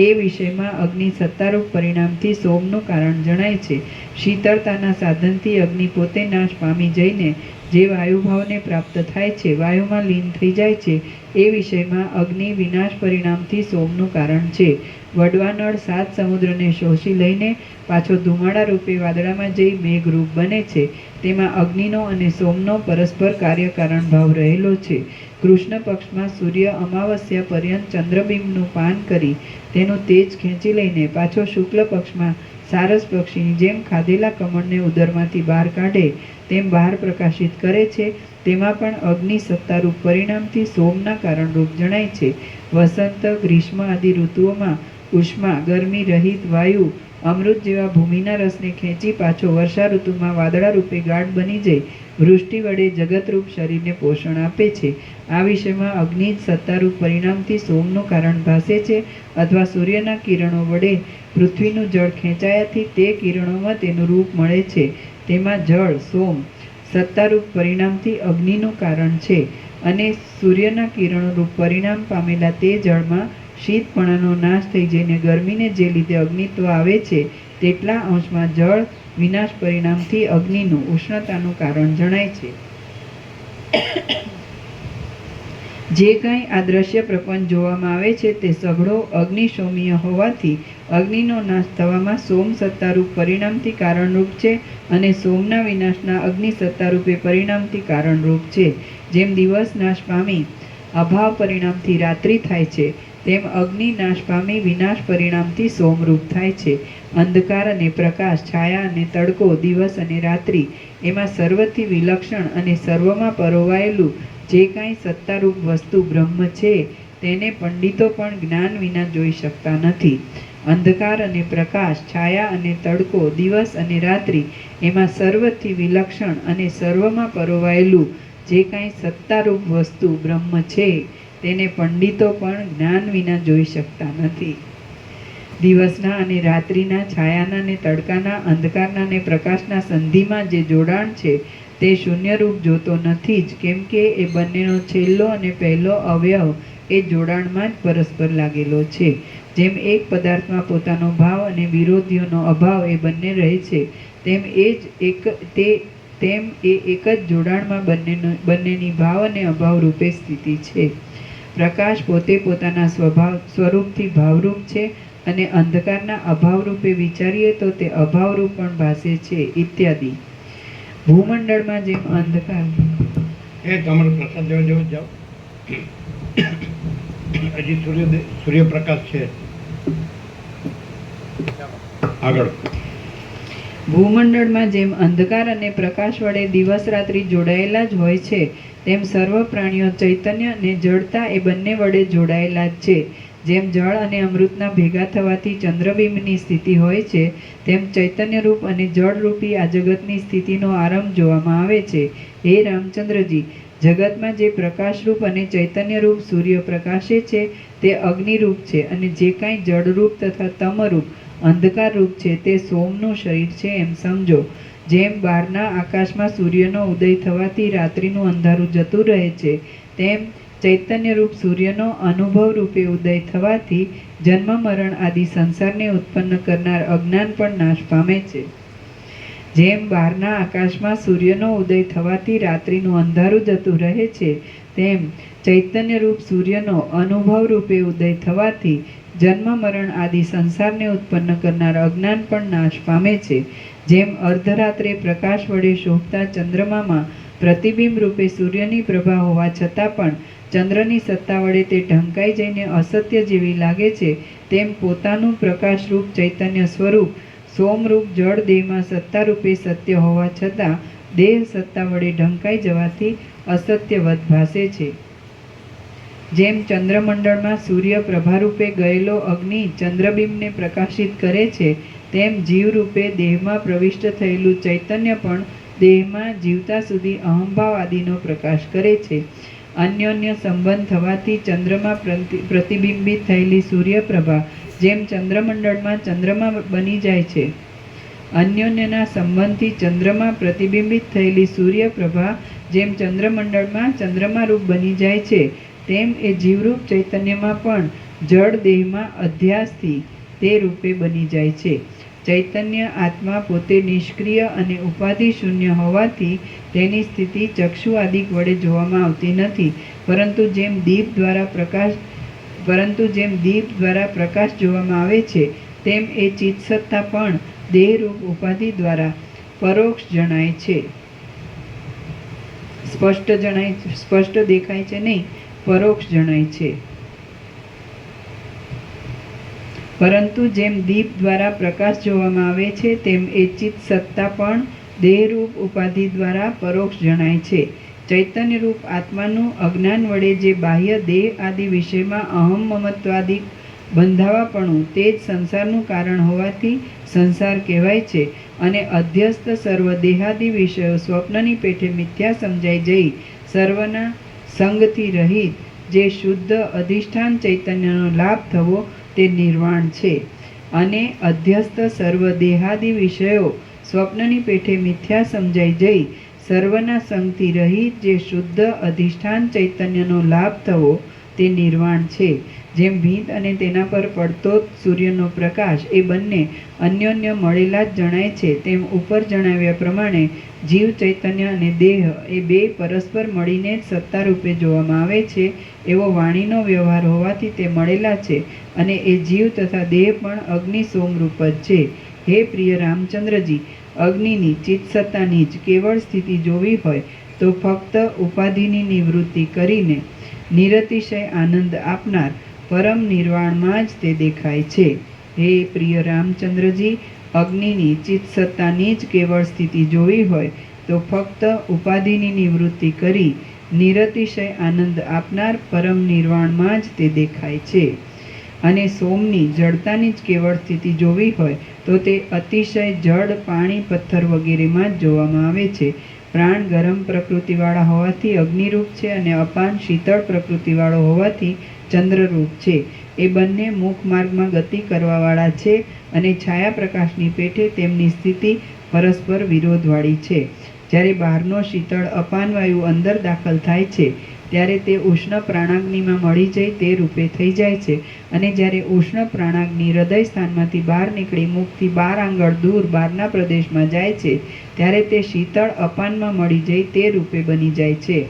એ વિષયમાં અગ્નિ સત્તારૂપ પરિણામથી સોમનું કારણ જણાય છે. શીતળતાના સાધનથી અગ્નિ પોતે નાશ પામી જઈને જે વાયુભાવને પ્રાપ્ત થાય છે, વાયુમાં લીન થઈ જાય છે, એ વિષયમાં અગ્નિ વિનાશ પરિણામથી સોમનું કારણ છે. વડવાનળ 7 સમુદ્રને શોષી લઈને પાછો ધુમાડા રૂપે વાદળામાં જઈ મેઘરૂપ બને છે. તેમાં અગ્નિનો અને સોમનો પરસ્પર કાર્યકારણ ભાવ રહેલો છે. કૃષ્ણ પક્ષમાં સૂર્ય અમાવસ્યા પર્યંત ચંદ્રબિંબનું પાન કરી તેનું તેજ ખેંચી લઈને પાછો શુક્લ પક્ષમાં સારસ પક્ષીની જેમ ખાધેલા કમળને ઉદરમાંથી બહાર કાઢે તેમ બહાર પ્રકાશિત કરે છે. તેમાં પણ અગ્નિ સત્તારૂપ પરિણામથી સોમના કારણરૂપ જણાય છે. વસંત, ગ્રીષ્મ આદિ ઋતુઓમાં ઉષ્મા ગરમી રહિત વાયુ અમૃત જેવા ભૂમિના રસને ખેંચી પાછો વર્ષા ઋતુમાં વાદળા રૂપે ગાઢ બની જઈ વૃષ્ટિ વડે જગતરૂપ શરીરને પોષણ આપે છે. આ વિષયમાં અગ્નિ જ સત્તારૂપ પરિણામથી સોમનું કારણ ભાસે છે, અથવા સૂર્યના કિરણો વડે પૃથ્વીનું જળ ખેંચાયાથી તે કિરણોમાં તેનું રૂપ મળે છે. તેમાં જળ સોમ સત્તારૂપ પરિણામથી અગ્નિનું કારણ છે, અને સૂર્યના કિરણોરૂપ પરિણામ પામેલા તે જળમાં શીતપણાનો નાશ થઈ જઈને ગરમીને જે લીધે અગ્નિત્વ આવે છે, તેટલા અંશમાં જળ વિનાશ પરિણામથી અગ્નિનું ઉષ્ણતાનું કારણ જણાય છે. જે કંઈ આ દ્રશ્ય પ્રપંચ જોવામાં આવે છે તે સઘળો અગ્નિશોમીય હોવાથી અગ્નિનો નાશ થવામાં સોમ સત્તારૂપ પરિણામથી કારણરૂપ છે, અને સોમના વિનાશના અગ્નિ સત્તારૂપે પરિણામથી કારણરૂપ છે. જેમ દિવસ નાશ પામી અભાવ પરિણામથી રાત્રિ થાય છે, તેમ અગ્નિ નાશ પામી વિનાશ પરિણામથી સોમરૂપ થાય છે. અંધકાર અને પ્રકાશ, છાયા અને તડકો, દિવસ અને રાત્રિ, એમાં સર્વથી વિલક્ષણ અને સર્વમાં પરોવાયેલું જે કાંઈ સત્તારૂપ વસ્તુ બ્રહ્મ છે તેને પંડિતો પણ જ્ઞાન વિના જોઈ શકતા નથી. અંધકાર અને પ્રકાશ, છાયા અને તડકો, દિવસ અને રાત્રિ, એમાં સર્વથી વિલક્ષણ અને સર્વમાં પરોવાયેલું જે કાંઈ સત્તારૂપ વસ્તુ બ્રહ્મ છે તેને પંડિતો પણ જ્ઞાન વિના જોઈ શકતા નથી. દિવસના અને રાત્રિના, છાયાના અને તડકાના, અંધકારના અને પ્રકાશના સંધિમાં જે જોડાણ છે તે શૂન્યરૂપ જોતો નથી જ, કેમ કે એ બંનેનો છેલ્લો અને પહેલો અવયવ એ જોડાણમાં જ પરસ્પર લાગેલો છે. જેમ એક પદાર્થમાં પોતાનો ભાવ અને વિરોધીઓનો અભાવ એ બંને રહે છે, તેમ એ એક જ જોડાણમાં બંનેની ભાવ અને અભાવ રૂપે સ્થિતિ છે. પ્રકાશ પોતે પોતાના સ્વરૂપથી ભાવરૂપ છે, અને અંધકારના અભાવરૂપે વિચારીએ તો તે અભાવરૂપ પણ ભાસે છે, ઇત્યાદિ. ભૂમંડળમાં જેમ અંધકાર તમારો પ્રસાદ જાઓ હજી સૂર્યપ્રકાશ છે આગળ. ભૂમંડળમાં જેમ અંધકાર અને પ્રકાશ વડે દિવસ રાત્રિ જોડાયેલા જ હોય છે, તેમ સર્વ પ્રાણીઓ ચૈતન્ય અને જડતા એ બંને વડે જોડાયેલા જ છે. જેમ જળ અને અમૃતના ભેગા થવાથી ચંદ્રબિંબની સ્થિતિ હોય છે, તેમ ચૈતન્યરૂપ અને જળરૂપી આ જગતની સ્થિતિનો આરંભ જોવામાં આવે છે. હે રામચંદ્રજી, જગતમાં જે પ્રકાશરૂપ અને ચૈતન્યરૂપ સૂર્ય પ્રકાશે છે તે અગ્નિરૂપ છે, અને જે કાંઈ જળરૂપ તથા તમરૂપ અંધકારરૂપ છે તે સોમનું શરીર છે એમ સમજો. જેમ બહારના આકાશમાં સૂર્યનો ઉદય થવાથી રાત્રિનું અંધારું જતું રહે છે, તેમ ચૈતન્યરૂપ સૂર્યનો અનુભવ રૂપે ઉદય થવાથી જન્મ મરણ આદિ સંસારને ઉત્પન્ન કરનાર અજ્ઞાન પણ નાશ પામે છે. જેમ બહારના આકાશમાં સૂર્યનો ઉદય થવાથી રાત્રિનું અંધારું જતું રહે છે, તેમ ચૈતન્યરૂપ સૂર્યનો અનુભવ રૂપે ઉદય થવાથી જન્મ મરણ આદિ સંસારને ઉત્પન્ન કરનાર અજ્ઞાન પણ નાશ પામે છે. જેમ અર્ધરાત્રે પ્રકાશ વડે શોભતા ચંદ્રમામાં પ્રતિબિંબ રૂપે સૂર્યની પ્રભા હોવા છતાં પણ ચંદ્રની સત્તા વડે તે ઢંકાઈ જઈને અસત્ય જેવી લાગે છે, તેમ પોતાનું પ્રકાશરૂપ ચૈતન્ય સ્વરૂપ સોમરૂપ જળ દેહમાં સત્તારૂપે સત્ય હોવા છતાં દેહ સત્તા વડે ઢંકાઈ જવાથી અસત્યવત ભાસે છે. જેમ ચંદ્રમંડળમાં સૂર્ય પ્રભારૂપે ગયેલો અગ્નિ ચંદ્રબિંબને પ્રકાશિત કરે છે, તેમ જીવરૂપે દેહમાં પ્રવિષ્ટ થયેલું ચૈતન્ય પણ દેહમાં જીવતા સુધી અહંભાવ આદિનો પ્રકાશ કરે છે. અન્યોન્ય સંબંધ થવાથી ચંદ્રમાં પ્રતિબિંબિત થયેલી સૂર્યપ્રભા જેમ ચંદ્રમંડળમાં ચંદ્રમા બની જાય છે, અન્યોન્યના સંબંધથી ચંદ્રમાં પ્રતિબિંબિત થયેલી સૂર્યપ્રભા જેમ ચંદ્રમંડળમાં ચંદ્રમા રૂપ બની જાય છે, તેમ એ જીવરૂપ ચૈતન્યમાં પણ જળ દેહમાં અધ્યાસથી તે રૂપે બની જાય છે. ચૈતન્ય આત્મા પોતે નિષ્ક્રિય અને ઉપાધિ શૂન્ય હોવાથી તેની સ્થિતિ ચક્ષુ આદિક વડે જોવામાં આવતી નથી, પરંતુ જેમ દીપ દ્વારા પ્રકાશ જોવામાં આવે છે, તેમ એ ચિત્સત્તા પણ દેહરૂપ ઉપાધિ દ્વારા પરોક્ષ જણાય છે. સ્પષ્ટ દેખાય છે નહીં, પરોક્ષ જણાય છે. પરંતુ જેમ દીપ દ્વારા પ્રકાશ જોવામાં આવે છે, તેમ એ ચિત્ત સત્તા પણ દેહરૂપ ઉપાધિ દ્વારા પરોક્ષ જણાય છે. ચૈતન્યરૂપ આત્માનું અજ્ઞાન વડે જે બાહ્ય દેહ આદિ વિષયમાં અહમ મમત્વાદિ બંધાવાપણું તે જ સંસારનું કારણ હોવાથી સંસાર કહેવાય છે. અને અધ્યસ્ત સર્વ દેહાદિ વિષયો સ્વપ્નની પેઠે મિથ્યા સમજાઈ જઈ સર્વના સંગથી રહિત જે શુદ્ધ અધિષ્ઠાન ચૈતન્યનો લાભ થવો તે નિર્વાણ છે. અને અધ્યસ્ત સર્વ દેહાદિ વિષયો સ્વપ્નની પેઠે મિથ્યા સમજાઈ જઈ સર્વના સંગથી રહિત જે શુદ્ધ અધિષ્ઠાન ચૈતન્યનો લાભ થવો તે નિર્વાણ છે. જેમ ભીંત અને તેના પર પડતો સૂર્યનો પ્રકાશ એ બંને અન્યોન્ય મળેલા જ જણાય છે, તેમ ઉપર જણાવ્યા પ્રમાણે જીવ ચૈતન્ય અને દેહ એ બે પરસ્પર મળીને જ સત્તા રૂપે જોવામાં આવે છે. એવો વાણીનો વ્યવહાર હોવાથી તે મળેલા છે, અને એ જીવ તથા દેહ પણ અગ્નિ સોમરૂપ જ છે. હે પ્રિય રામચંદ્રજી, અગ્નિની ચિત્સત્તાની જ કેવળ સ્થિતિ જોવી હોય તો ફક્ત ઉપાધિની નિવૃત્તિ કરીને નિરતિશય આનંદ આપનાર પરમ નિર્વાણમાં જ તે દેખાય છે. હે પ્રિય રામચંદ્રજી, અગ્નિની ચિત્સત્તાની જ કેવળ સ્થિતિ જોવી હોય તો ફક્ત ઉપાધિની નિવૃત્તિ કરી નિરતિશય આનંદ આપનાર પરમ નિર્વાણમાં જ તે દેખાય છે. અને સોમની જડતાની જ કેવળ સ્થિતિ જોવી હોય તો તે અતિશય જડ પાણી પથ્થર વગેરેમાં જ જોવામાં આવે છે. પ્રાણ ગરમ પ્રકૃતિવાળા હોવાથી અગ્નિરૂપ છે, અને અપાન શીતળ પ્રકૃતિવાળો હોવાથી ચંદ્રરૂપ છે. એ બંને મુખ માર્ગમાં ગતિ કરવાવાળા છે, અને છાયા પ્રકાશની પેઠે તેમની સ્થિતિ પરસ્પર વિરોધવાળી છે. જ્યારે બહારનો શીતળ અપાન વાયુ અંદર દાખલ થાય છે, ત્યારે તે ઉષ્ણ પ્રાણાગ્નિમાં મળી જઈ તે રૂપે થઈ જાય છે. અને જ્યારે ઉષ્ણ પ્રાણાગ્નિ હૃદય સ્થાનમાંથી બહાર નીકળી મુખથી 12 આંગળ દૂર બહારના પ્રદેશમાં જાય છે, ત્યારે તે શીતળ અપાનમાં મળી જઈ તે રૂપે બની જાય છે.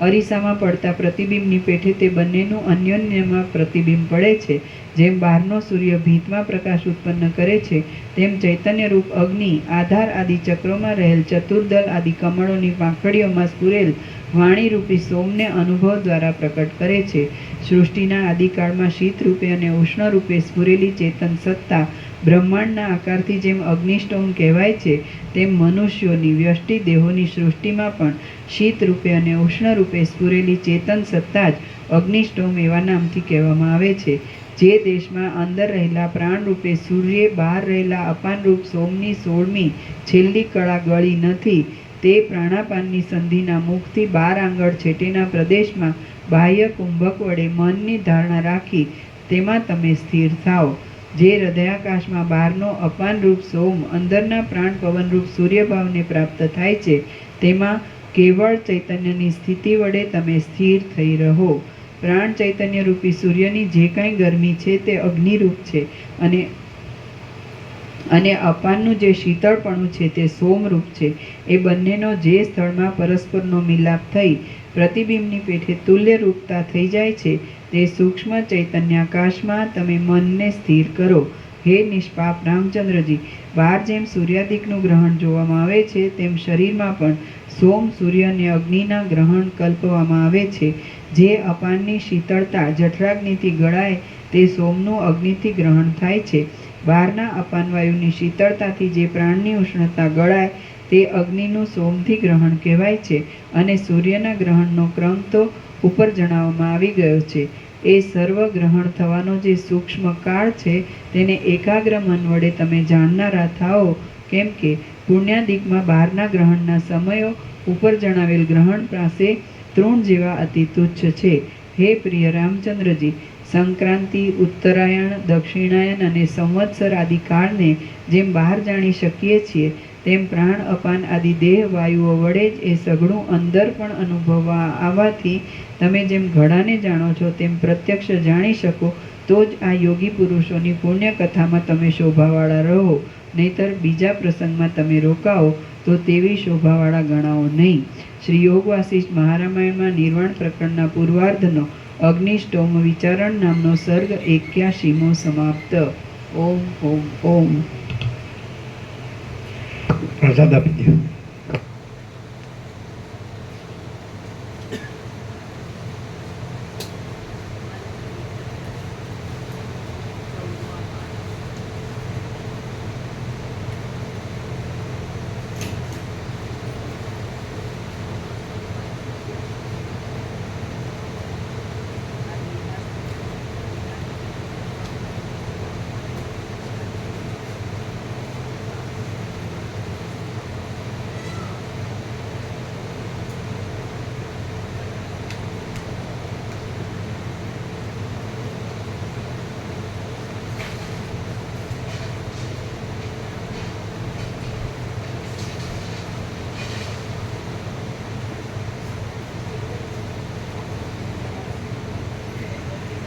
અરીસામાં પડતા પ્રતિબિંબની પેઠે તે બંનેનું અન્યોન્યમાં પ્રતિબિંબ પડે છે. જેમ બહારનો સૂર્ય ભીંતમાં પ્રકાશ ઉત્પન્ન કરે છે, તેમ ચૈતન્યરૂપ અગ્નિ આધાર આદિ ચક્રોમાં રહેલ ચતુર્દલ આદિ કમળોની પાંખડીઓમાં સ્ફુરેલ વાણીરૂપી સોમને અનુભવ દ્વારા પ્રકટ કરે છે. સૃષ્ટિના આદિકાળમાં શીત રૂપે અને ઉષ્ણ રૂપે સ્ફુરેલી ચેતન સત્તા બ્રહ્માંડના આકારથી જેમ અગ્નિષ્ટોમ કહેવાય છે, તેમ મનુષ્યોની વ્યષ્ટિ દેહોની સૃષ્ટિમાં પણ શીત રૂપે અને ઉષ્ણ રૂપે સ્ફુરેલી ચેતન સત્તા જ અગ્નિષ્ટોમ એવા નામથી કહેવામાં આવે છે. જે દેશમાં અંદર રહેલા પ્રાણરૂપે સૂર્ય બહાર રહેલા અપાનરૂપ સોમની 16મી છેલ્લી કળા ગળી નથી, તે પ્રાણાપાનની સંધિના મુખથી 12 આંગળ છેટેના પ્રદેશમાં બાહ્ય કુંભક વડે મનની ધારણા રાખી તેમાં તમે સ્થિર થાઓ. જે હૃદયાકાશમાં બહારનો અપાનરૂપ સોમ અંદરના પ્રાણ પવનરૂપ સૂર્યભાવને પ્રાપ્ત થાય છે, તેમાં કેવળ ચૈતન્યની સ્થિતિ વડે તમે સ્થિર થઈ રહો. પ્રાણ ચૈતન્ય રૂપી સૂર્યની જે કાંઈ ગરમી છે તે અગ્નિરૂપ છે, અને અપાનનું જે શીતળપણું છે તે સોમરૂપ છે. એ બંનેનો જે સ્થળમાં પરસ્પરનો મિલાપ થઈ પ્રતિબિંબની પેઠે તુલ્ય રૂપતા થઈ જાય છે, તે સૂક્ષ્મ ચૈતન્યાકાશમાં તમે મનને સ્થિર કરો. હે નિષ્પાપ રામચંદ્રજી, બહાર જેમ સૂર્યાદિકનું ગ્રહણ જોવામાં આવે છે, તેમ શરીરમાં પણ સોમ સૂર્ય અને અગ્નિના ગ્રહણ કલ્પવામાં આવે છે. જે અપાનની શીતળતા જઠરાગ્નિથી ગળાય તે સોમનું અગ્નિથી ગ્રહણ થાય છે. બહારના અપાનવાયુની શીતળતાથી જે પ્રાણની ઉષ્ણતા ગળાય તે અગ્નિનું સોમથી ગ્રહણ કહેવાય છે અને સૂર્યના ગ્રહણનો ક્રમ તો ઉપર જણાવવામાં આવી ગયો છે. એ સર્વ ગ્રહણ થવાનો જે સૂક્ષ્મ કાળ છે તેને એકાગ્ર મન વડે તમે જાણનારા થાઓ, કેમ કે પુણ્યાદિકમાં બહારના ગ્રહણના સમયો ઉપર જણાવેલ ગ્રહણ પાસે તૃણ જેવા અતિ તુચ્છ છે. હે પ્રિય રામચંદ્રજી, સંક્રાંતિ, ઉત્તરાયણ, દક્ષિણાયન અને સંવત્સર આદિ કાળને જેમ બહાર જાણી શકીએ છીએ, તેમ પ્રાણ અપાન આદિ દેહ વાયુઓ વડે જ એ સઘળું અંદર પણ અનુભવવા આવવાથી તમે જેમ ઘડાને જાણો છો તેમ પ્રત્યક્ષ જાણી શકો, તો જ આ યોગી પુરુષોની પુણ્યકથામાં તમે શોભાવાળા રહો, નહીતર બીજા પ્રસંગમાં તમે રોકાઓ તો તેવી શોભાવાળા ગણાવો નહીં. શ્રી યોગ વાસિષ્ઠ મહારામાયણમાં નિર્વાણ પ્રકરણના પૂર્વાર્ધનો અગ્નિષ્ટોમ વિચારણ નામનો સર્ગ 81મો સમાપ્ત. ઓમ ઓમ ઓમ. પ્રસાદ આપી દો.